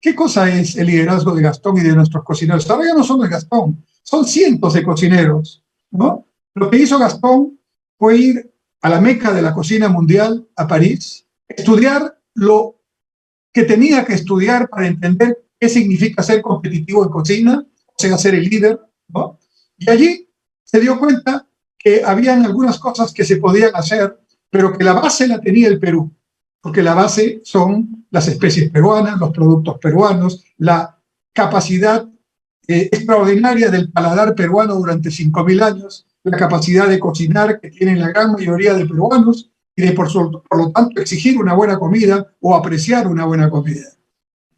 ¿Qué cosa es el liderazgo de Gastón y de nuestros cocineros? Ahora ya no solo es Gastón, son cientos de cocineros, ¿no? Lo que hizo Gastón fue ir a la meca de la cocina mundial, a París, estudiar lo que tenía que estudiar para entender qué significa ser competitivo en cocina, o sea, ser el líder, ¿no? Y allí se dio cuenta que habían algunas cosas que se podían hacer, pero que la base la tenía el Perú, porque la base son las especies peruanas, los productos peruanos, la capacidad extraordinaria del paladar peruano durante 5.000 años, la capacidad de cocinar que tienen la gran mayoría de peruanos y de, por lo tanto, exigir una buena comida o apreciar una buena comida.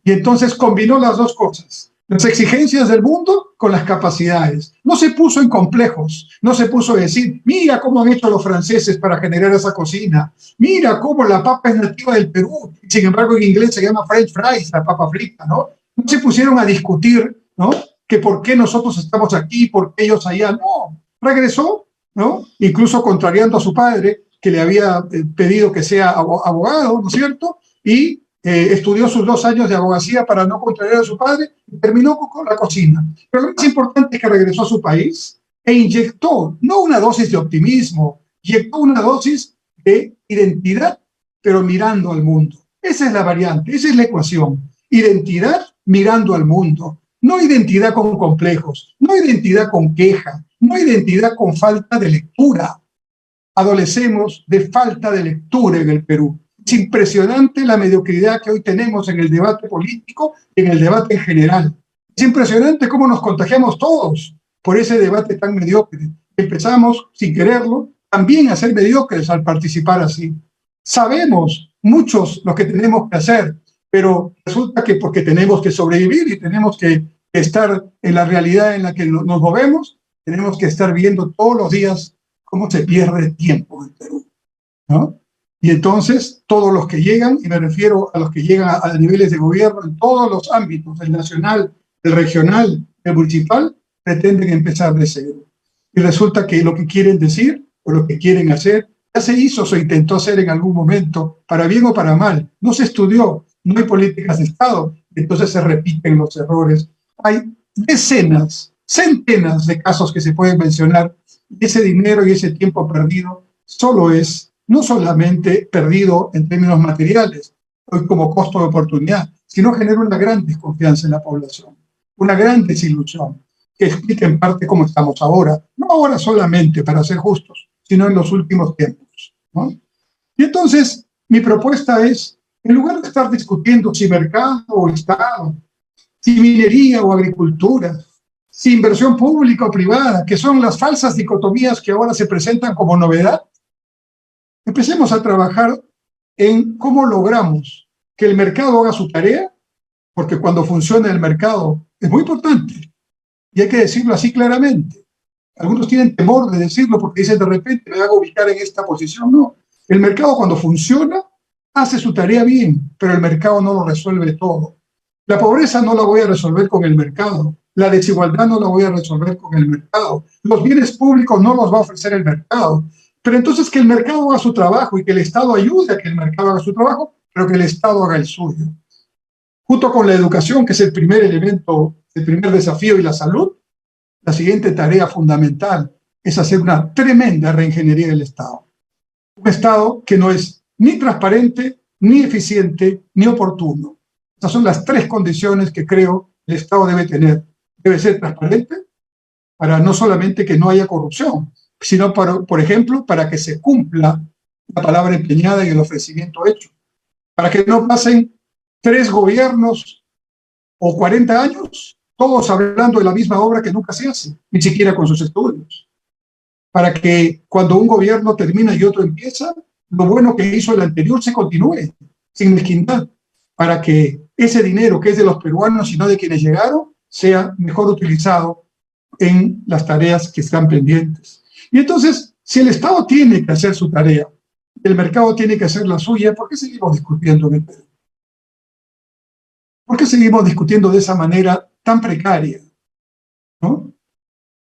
Y entonces combinó las dos cosas, las exigencias del mundo con las capacidades. No se puso en complejos, no se puso a decir, mira cómo han hecho los franceses para generar esa cocina, mira cómo la papa es nativa del Perú, sin embargo en inglés se llama French fries, la papa frita, ¿no? No se pusieron a discutir, ¿no?, que por qué nosotros estamos aquí, por qué ellos allá, no. Regresó, ¿no?, incluso contrariando a su padre, que le había pedido que sea abogado, ¿no es cierto?, y estudió sus 2 años de abogacía para no contrariar a su padre y terminó con la cocina. Pero lo más importante es que regresó a su país e inyectó, no una dosis de optimismo, inyectó una dosis de identidad, pero mirando al mundo. Esa es la variante, esa es la ecuación. Identidad mirando al mundo. No identidad con complejos, no identidad con queja, no identidad con falta de lectura. Adolecemos de falta de lectura en el Perú. Es impresionante la mediocridad que hoy tenemos en el debate político y en el debate en general. Es impresionante cómo nos contagiamos todos por ese debate tan mediocre. Empezamos, sin quererlo, también a ser mediocres al participar así. Sabemos muchos lo que tenemos que hacer, pero resulta que porque tenemos que sobrevivir y tenemos que estar en la realidad en la que nos movemos, tenemos que estar viendo todos los días cómo se pierde tiempo en Perú, ¿no? Y entonces todos los que llegan, y me refiero a los que llegan a niveles de gobierno en todos los ámbitos, el nacional, el regional, el municipal, pretenden empezar de cero. Y resulta que lo que quieren decir o lo que quieren hacer ya se hizo, se intentó hacer en algún momento, para bien o para mal. No se estudió, no hay políticas de Estado, entonces se repiten los errores. Hay decenas, centenas de casos que se pueden mencionar. Ese dinero y ese tiempo perdido solo es, no solamente perdido en términos materiales, hoy como costo de oportunidad, sino genera una gran desconfianza en la población, una gran desilusión, que explica en parte cómo estamos ahora, no ahora solamente para ser justos, sino en los últimos tiempos, ¿no? Y entonces, mi propuesta es, en lugar de estar discutiendo si mercado o Estado, si minería o agricultura, si inversión pública o privada, que son las falsas dicotomías que ahora se presentan como novedad, empecemos a trabajar en cómo logramos que el mercado haga su tarea, porque cuando funciona el mercado es muy importante, y hay que decirlo así claramente. Algunos tienen temor de decirlo porque dicen de repente me hago ubicar en esta posición. No, el mercado cuando funciona hace su tarea bien, pero el mercado no lo resuelve todo. La pobreza no la voy a resolver con el mercado, la desigualdad no la voy a resolver con el mercado, los bienes públicos no los va a ofrecer el mercado. Pero entonces que el mercado haga su trabajo y que el Estado ayude a que el mercado haga su trabajo, pero que el Estado haga el suyo. Junto con la educación, que es el primer elemento, el primer desafío, y la salud, la siguiente tarea fundamental es hacer una tremenda reingeniería del Estado. Un Estado que no es ni transparente, ni eficiente, ni oportuno. Esas son las tres condiciones que creo el Estado debe tener. Debe ser transparente para no solamente que no haya corrupción, sino, por ejemplo, para que se cumpla la palabra empeñada y el ofrecimiento hecho. Para que no pasen 3 gobiernos o 40 años, todos hablando de la misma obra que nunca se hace, ni siquiera con sus estudios. Para que cuando un gobierno termina y otro empieza, lo bueno que hizo el anterior se continúe, sin mezquindad, para que ese dinero que es de los peruanos y no de quienes llegaron, sea mejor utilizado en las tareas que están pendientes. Y entonces, si el Estado tiene que hacer su tarea, el mercado tiene que hacer la suya, ¿por qué seguimos discutiendo en el Perú? ¿Por qué seguimos discutiendo de esa manera tan precaria? ¿No?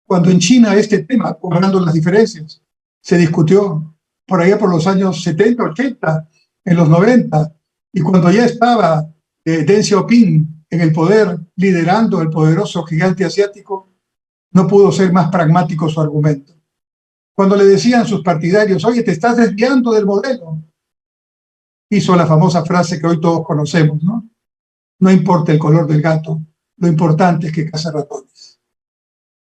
Cuando en China este tema, guardando las diferencias, se discutió por allá por los años 70, 80, en los 90, y cuando ya estaba Deng Xiaoping en el poder, liderando el poderoso gigante asiático, no pudo ser más pragmático su argumento. Cuando le decían sus partidarios, oye, te estás desviando del modelo, hizo la famosa frase que hoy todos conocemos, ¿no? No importa el color del gato, lo importante es que caza ratones.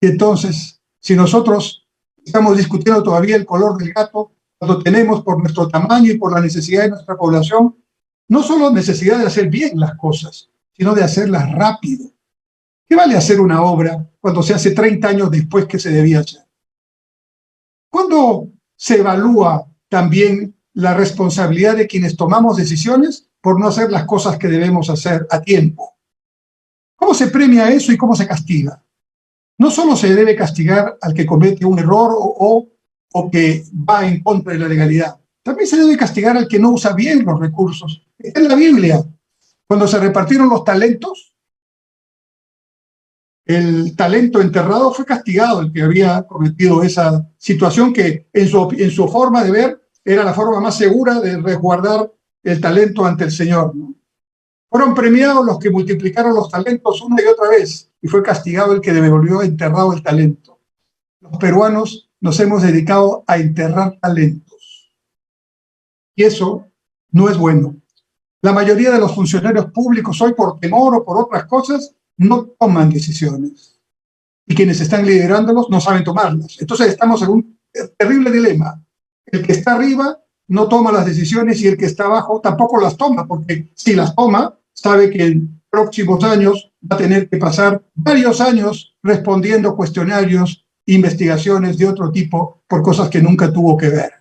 Y entonces, si nosotros estamos discutiendo todavía el color del gato, cuando tenemos por nuestro tamaño y por la necesidad de nuestra población, no solo necesidad de hacer bien las cosas, sino de hacerlas rápido. ¿Qué vale hacer una obra cuando se hace 30 años después que se debía hacer? ¿Cuándo se evalúa también la responsabilidad de quienes tomamos decisiones por no hacer las cosas que debemos hacer a tiempo? ¿Cómo se premia eso y cómo se castiga? No solo se debe castigar al que comete un error o que va en contra de la legalidad, también se debe castigar al que no usa bien los recursos. Está en la Biblia. Cuando se repartieron los talentos, el talento enterrado fue castigado, el que había cometido esa situación que en su forma de ver era la forma más segura de resguardar el talento ante el Señor, ¿no? Fueron premiados los que multiplicaron los talentos una y otra vez, y fue castigado el que devolvió enterrado el talento. Los peruanos nos hemos dedicado a enterrar talentos, y eso no es bueno. La mayoría de los funcionarios públicos hoy, por temor o por otras cosas, no toman decisiones, y quienes están liderándolos no saben tomarlas. Entonces estamos en un terrible dilema. El que está arriba no toma las decisiones y el que está abajo tampoco las toma, porque si las toma, sabe que en próximos años va a tener que pasar varios años respondiendo cuestionarios, investigaciones de otro tipo por cosas que nunca tuvo que ver.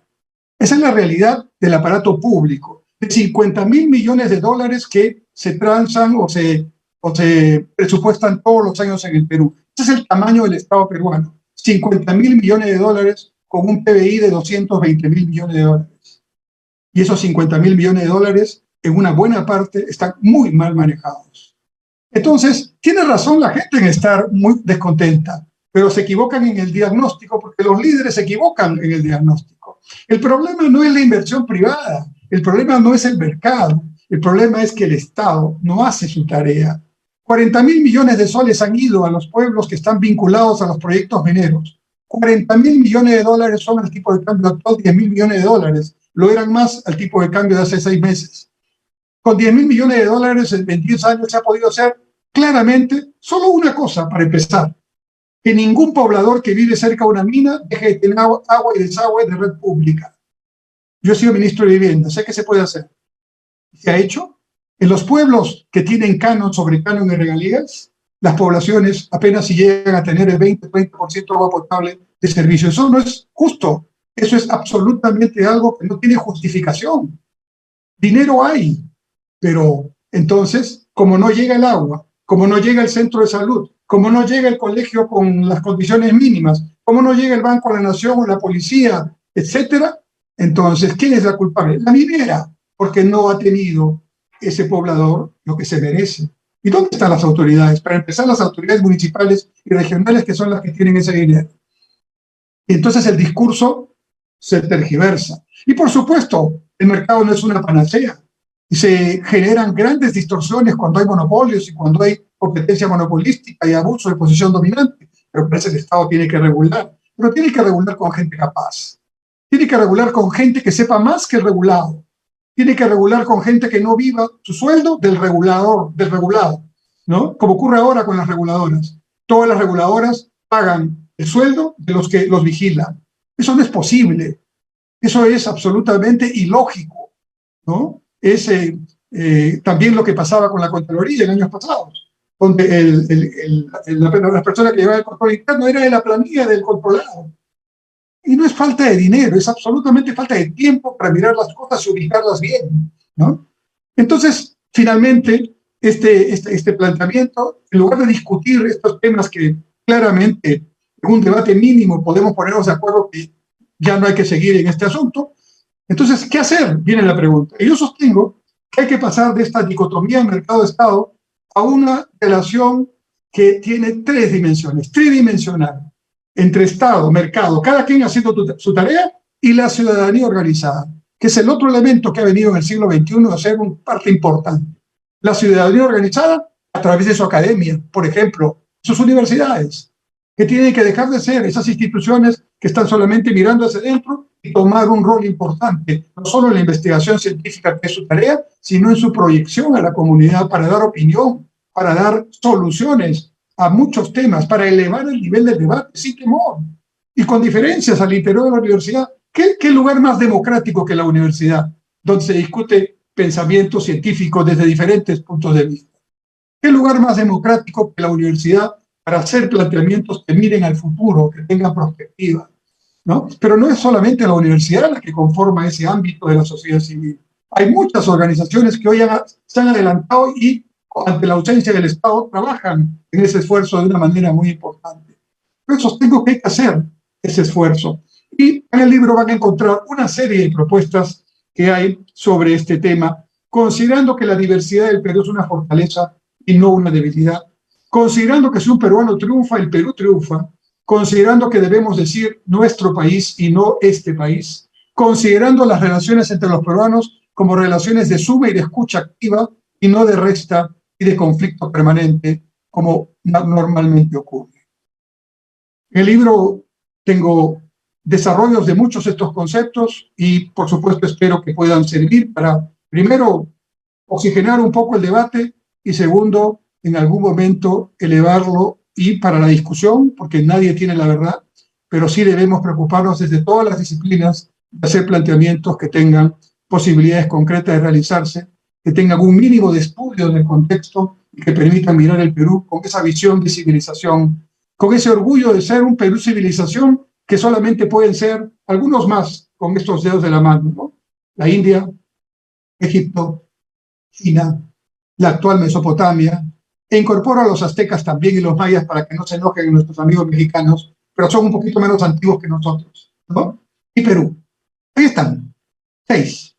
Esa es la realidad del aparato público, de 50.000 millones de dólares que se transan o se presupuestan todos los años en el Perú. Ese es el tamaño del Estado peruano, 50.000 millones de dólares con un PBI de 220.000 millones de dólares. Y esos 50.000 millones de dólares, en una buena parte, están muy mal manejados. Entonces, tiene razón la gente en estar muy descontenta, pero se equivocan en el diagnóstico porque los líderes se equivocan en el diagnóstico. El problema no es la inversión privada, el problema no es el mercado, el problema es que el Estado no hace su tarea. 40.000 millones de soles han ido a los pueblos que están vinculados a los proyectos mineros. 40.000 millones de dólares son el tipo de cambio actual, 10.000 millones de dólares. Lo eran más al tipo de cambio de hace 6 meses. Con 10.000 millones de dólares en 22 años se ha podido hacer claramente solo una cosa para empezar: que ningún poblador que vive cerca de una mina deje de tener agua y desagüe de red pública. Yo he sido ministro de Vivienda, sé que se puede hacer. ¿Se ha hecho? En los pueblos que tienen canon sobre canon y regalías, las poblaciones apenas si llegan a tener el 20-30% de agua potable de servicio. Eso no es justo. Eso es absolutamente algo que no tiene justificación. Dinero hay, pero entonces, como no llega el agua, como no llega el centro de salud, como no llega el colegio con las condiciones mínimas, como no llega el Banco de la Nación o la policía, etcétera, entonces, ¿quién es la culpable? La minera, porque no ha tenido ese poblador lo que se merece. ¿Y dónde están las autoridades? Para empezar, las autoridades municipales y regionales, que son las que tienen ese dinero. Y entonces el discurso se tergiversa. Y por supuesto, el mercado no es una panacea. Y se generan grandes distorsiones cuando hay monopolios y cuando hay competencia monopolística y abuso de posición dominante. Pero parece que el Estado tiene que regular. Pero tiene que regular con gente capaz. Tiene que regular con gente que sepa más que el regulado. Tiene que regular con gente que no viva su sueldo del regulador, del regulado, ¿no? Como ocurre ahora con las reguladoras. Todas las reguladoras pagan el sueldo de los que los vigilan. Eso no es posible. Eso es absolutamente ilógico, ¿no? Es también lo que pasaba con la Contraloría en años pasados, donde la persona que llevaba el control interno era de la planilla del controlado. Y no es falta de dinero, es absolutamente falta de tiempo para mirar las cosas y ubicarlas bien, ¿no? Entonces, finalmente, este planteamiento, en lugar de discutir estos temas que claramente en un debate mínimo podemos ponernos de acuerdo que ya no hay que seguir en este asunto, entonces, ¿qué hacer? Viene la pregunta. Y yo sostengo que hay que pasar de esta dicotomía mercado-estado a una relación que tiene tres dimensiones, tridimensional, entre Estado, mercado, cada quien haciendo su tarea, y la ciudadanía organizada, que es el otro elemento que ha venido en el siglo XXI a ser una parte importante. La ciudadanía organizada a través de su academia, por ejemplo, sus universidades, que tienen que dejar de ser esas instituciones que están solamente mirando hacia adentro y tomar un rol importante, no solo en la investigación científica, que es su tarea, sino en su proyección a la comunidad para dar opinión, para dar soluciones a muchos temas, para elevar el nivel del debate sin temor y con diferencias al interior de la universidad. ¿Qué lugar más democrático que la universidad, donde se discute pensamiento científico desde diferentes puntos de vista? ¿Qué lugar más democrático que la universidad para hacer planteamientos que miren al futuro, que tengan perspectiva, ¿no? Pero no es solamente la universidad la que conforma ese ámbito de la sociedad civil. Hay muchas organizaciones que hoy se han adelantado y ante la ausencia del Estado trabajan en ese esfuerzo de una manera muy importante. Yo sostengo que hay que hacer ese esfuerzo. Y en el libro van a encontrar una serie de propuestas que hay sobre este tema, considerando que la diversidad del Perú es una fortaleza y no una debilidad, considerando que si un peruano triunfa, el Perú triunfa, considerando que debemos decir nuestro país y no este país, considerando las relaciones entre los peruanos como relaciones de suma y de escucha activa y no de resta y de conflicto permanente, como normalmente ocurre. En el libro tengo desarrollos de muchos de estos conceptos y, por supuesto, espero que puedan servir para, primero, oxigenar un poco el debate y, segundo, en algún momento elevarlo y para la discusión, porque nadie tiene la verdad, pero sí debemos preocuparnos desde todas las disciplinas de hacer planteamientos que tengan posibilidades concretas de realizarse, que tengan un mínimo de estudio del contexto y que permitan mirar el Perú con esa visión de civilización, con ese orgullo de ser un Perú civilización que solamente pueden ser algunos más con estos dedos de la mano, ¿no? La India, Egipto, China, la actual Mesopotamia, e incorporo a los aztecas también y los mayas para que no se enojen nuestros amigos mexicanos, pero son un poquito menos antiguos que nosotros, ¿no? Y Perú. Ahí están, 6.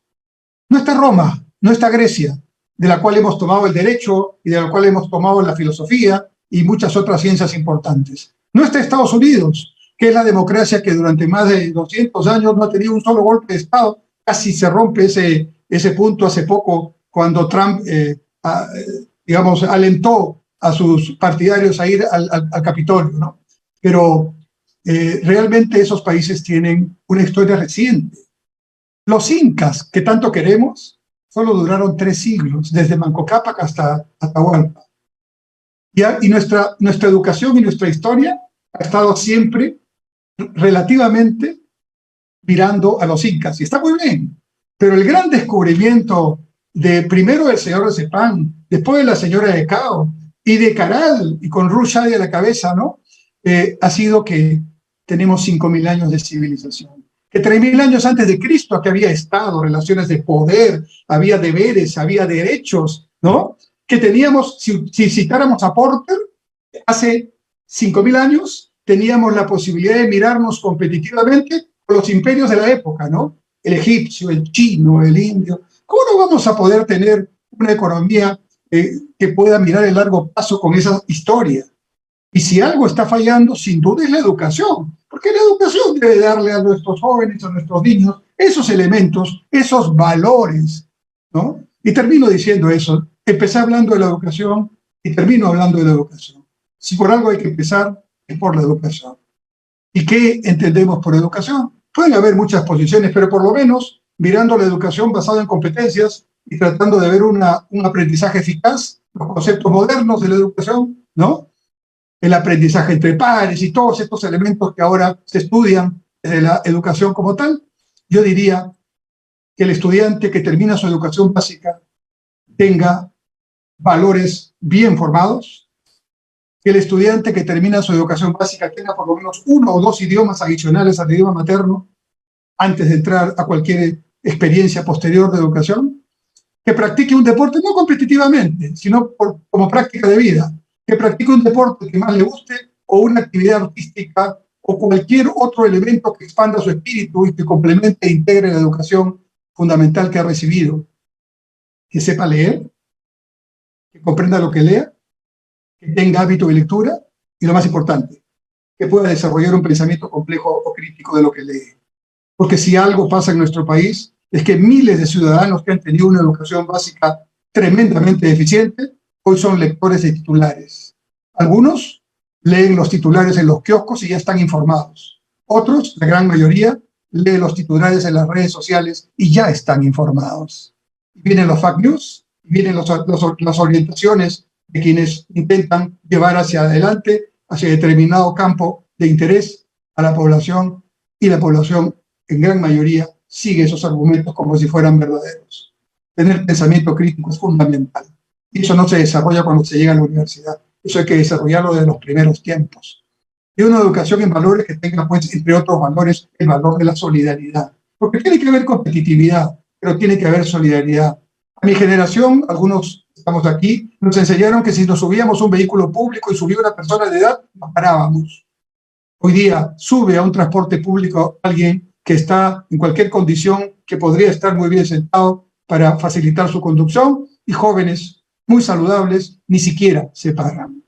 No está Roma, no está Grecia, de la cual hemos tomado el derecho y de la cual hemos tomado la filosofía y muchas otras ciencias importantes. No está Estados Unidos, que es la democracia que durante más de 200 años no ha tenido un solo golpe de Estado. Casi se rompe ese punto hace poco cuando Trump, digamos, alentó a sus partidarios a ir al Capitolio, ¿no? Pero realmente esos países tienen una historia reciente. Los incas, que tanto queremos, solo duraron 3 siglos, desde Manco Cápac hasta Atahualpa. Y nuestra educación y nuestra historia ha estado siempre relativamente mirando a los incas, y está muy bien, pero el gran descubrimiento de primero del señor de Cepán, después de la señora de Cao, y de Caral, y con Rushdie a la cabeza, ¿no? Ha sido que tenemos 5.000 años de civilización, que 3.000 años antes de Cristo aquí había Estado, relaciones de poder, había deberes, había derechos, ¿no? Que teníamos, si citáramos a Porter, hace 5.000 años teníamos la posibilidad de mirarnos competitivamente con los imperios de la época, ¿no? El egipcio, el chino, el indio. ¿Cómo no vamos a poder tener una economía que pueda mirar el largo plazo con esa historia? Y si algo está fallando, sin duda es la educación, porque la educación debe darle a nuestros jóvenes, a nuestros niños, esos elementos, esos valores, ¿no? Y termino diciendo eso. Empecé hablando de la educación y termino hablando de la educación. Si por algo hay que empezar, es por la educación. ¿Y qué entendemos por educación? Pueden haber muchas posiciones, pero por lo menos mirando la educación basada en competencias y tratando de ver un aprendizaje eficaz, los conceptos modernos de la educación, ¿no? El aprendizaje entre pares y todos estos elementos que ahora se estudian desde la educación como tal, yo diría que el estudiante que termina su educación básica tenga valores bien formados, que el estudiante que termina su educación básica tenga por lo menos 1 o 2 idiomas adicionales al idioma materno antes de entrar a cualquier experiencia posterior de educación, que practique un deporte no competitivamente, sino como práctica de vida, que practique un deporte que más le guste o una actividad artística o cualquier otro elemento que expanda su espíritu y que complemente e integre la educación fundamental que ha recibido, que sepa leer, que comprenda lo que lea, que tenga hábito de lectura y lo más importante, que pueda desarrollar un pensamiento complejo o crítico de lo que lee. Porque si algo pasa en nuestro país es que miles de ciudadanos que han tenido una educación básica tremendamente deficiente hoy son lectores de titulares. Algunos leen los titulares en los kioscos y ya están informados. Otros, la gran mayoría, leen los titulares en las redes sociales y ya están informados. Vienen los fake news, vienen las orientaciones de quienes intentan llevar hacia adelante, hacia determinado campo de interés a la población, y la población en gran mayoría sigue esos argumentos como si fueran verdaderos. Tener pensamiento crítico es fundamental. Y eso no se desarrolla cuando se llega a la universidad. Eso hay que desarrollarlo desde los primeros tiempos. Y una educación en valores que tenga, pues, entre otros valores, el valor de la solidaridad. Porque tiene que haber competitividad, pero tiene que haber solidaridad. A mi generación, algunos estamos aquí, nos enseñaron que si nos subíamos a un vehículo público y subía una persona de edad, nos parábamos. Hoy día sube a un transporte público alguien que está en cualquier condición, que podría estar muy bien sentado para facilitar su conducción, y jóvenes muy saludables ni siquiera se paran.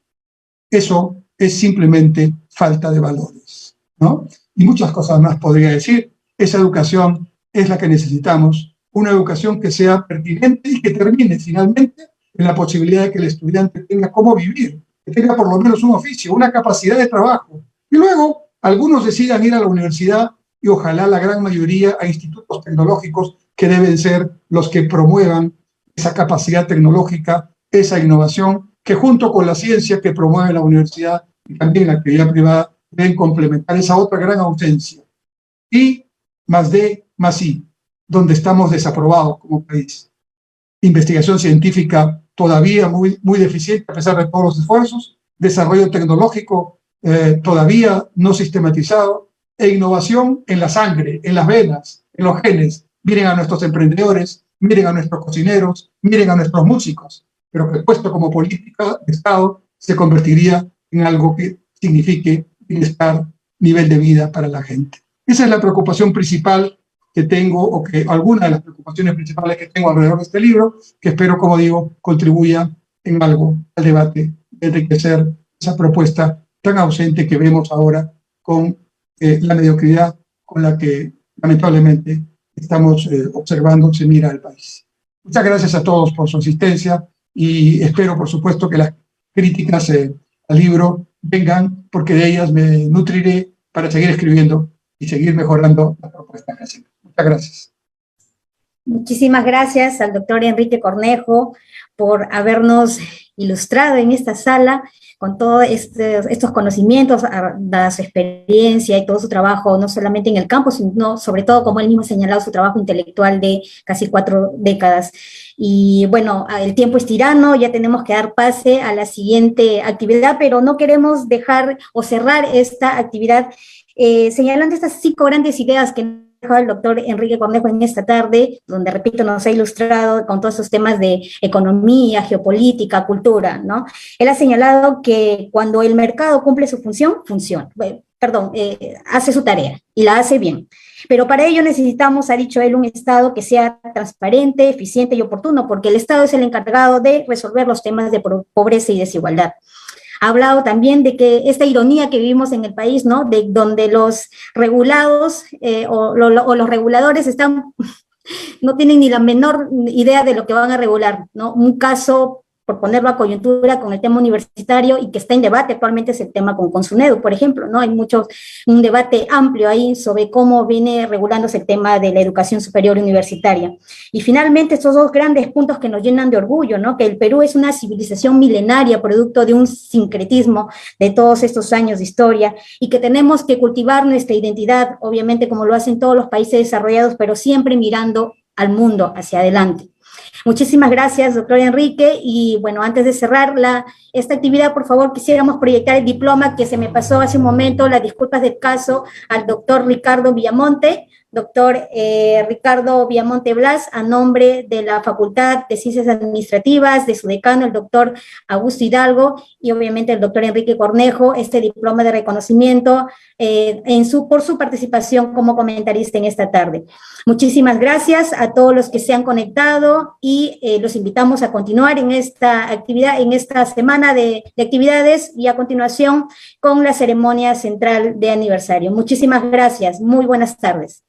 Eso es simplemente falta de valores, ¿no? Y muchas cosas más podría decir. Esa educación es la que necesitamos, una educación que sea pertinente y que termine finalmente en la posibilidad de que el estudiante tenga cómo vivir, que tenga por lo menos un oficio, una capacidad de trabajo. Y luego algunos decidan ir a la universidad y ojalá la gran mayoría a institutos tecnológicos que deben ser los que promuevan esa capacidad tecnológica, esa innovación, que junto con la ciencia que promueve la universidad y también la actividad privada deben complementar esa otra gran ausencia. Y más D, más I, donde estamos desaprobados como país. Investigación científica todavía muy deficiente a pesar de todos los esfuerzos, desarrollo tecnológico todavía no sistematizado, e innovación en la sangre, en las venas, en los genes. Miren a nuestros emprendedores, miren a nuestros cocineros, miren a nuestros músicos, pero que puesto como política de Estado se convertiría en algo que signifique bienestar, nivel de vida para la gente. Esa es la preocupación principal que tengo, o que alguna de las preocupaciones principales que tengo alrededor de este libro, que espero, como digo, contribuya en algo al debate de enriquecer esa propuesta tan ausente que vemos ahora con la mediocridad con la que lamentablemente estamos observando se mira al país. Muchas gracias a todos por su asistencia y espero, por supuesto, que las críticas al libro vengan, porque de ellas me nutriré para seguir escribiendo y seguir mejorando la propuesta que hacemos. Muchas gracias. Muchísimas gracias al doctor Enrique Cornejo por habernos ilustrado en esta sala, con todos estos conocimientos, dada su experiencia y todo su trabajo, no solamente en el campo, sino sobre todo, como él mismo ha señalado, su trabajo intelectual de casi 4 décadas. Y bueno, el tiempo es tirano, ya tenemos que dar pase a la siguiente actividad, pero no queremos dejar o cerrar esta actividad señalando estas 5 grandes ideas que dejado el doctor Enrique Cornejo en esta tarde, donde, repito, nos ha ilustrado con todos esos temas de economía, geopolítica, cultura, ¿no? Él ha señalado que cuando el mercado cumple su función, hace su tarea y la hace bien. Pero para ello necesitamos, ha dicho él, un Estado que sea transparente, eficiente y oportuno, porque el Estado es el encargado de resolver los temas de pobreza y desigualdad. Ha hablado también de que esta ironía que vivimos en el país, ¿no? De donde los regulados o los reguladores no tienen ni la menor idea de lo que van a regular, ¿no? Un caso, por ponerlo a coyuntura, con el tema universitario y que está en debate actualmente es el tema con SUNEDU, por ejemplo, ¿no? Hay un debate amplio ahí sobre cómo viene regulándose el tema de la educación superior universitaria. Y finalmente, estos 2 grandes puntos que nos llenan de orgullo, ¿no? Que el Perú es una civilización milenaria, producto de un sincretismo de todos estos años de historia, y que tenemos que cultivar nuestra identidad, obviamente como lo hacen todos los países desarrollados, pero siempre mirando al mundo hacia adelante. Muchísimas gracias, doctor Enrique, y bueno, antes de cerrar esta actividad, por favor, quisiéramos proyectar el diploma que se me pasó hace un momento, las disculpas del caso al doctor Ricardo Villamonte. Doctor Ricardo Villamonte Blas, a nombre de la Facultad de Ciencias Administrativas, de su decano, el doctor Augusto Hidalgo, y obviamente el doctor Enrique Cornejo, este diploma de reconocimiento por su participación como comentarista en esta tarde. Muchísimas gracias a todos los que se han conectado y los invitamos a continuar en esta actividad, en esta semana de actividades, y a continuación con la ceremonia central de aniversario. Muchísimas gracias, muy buenas tardes.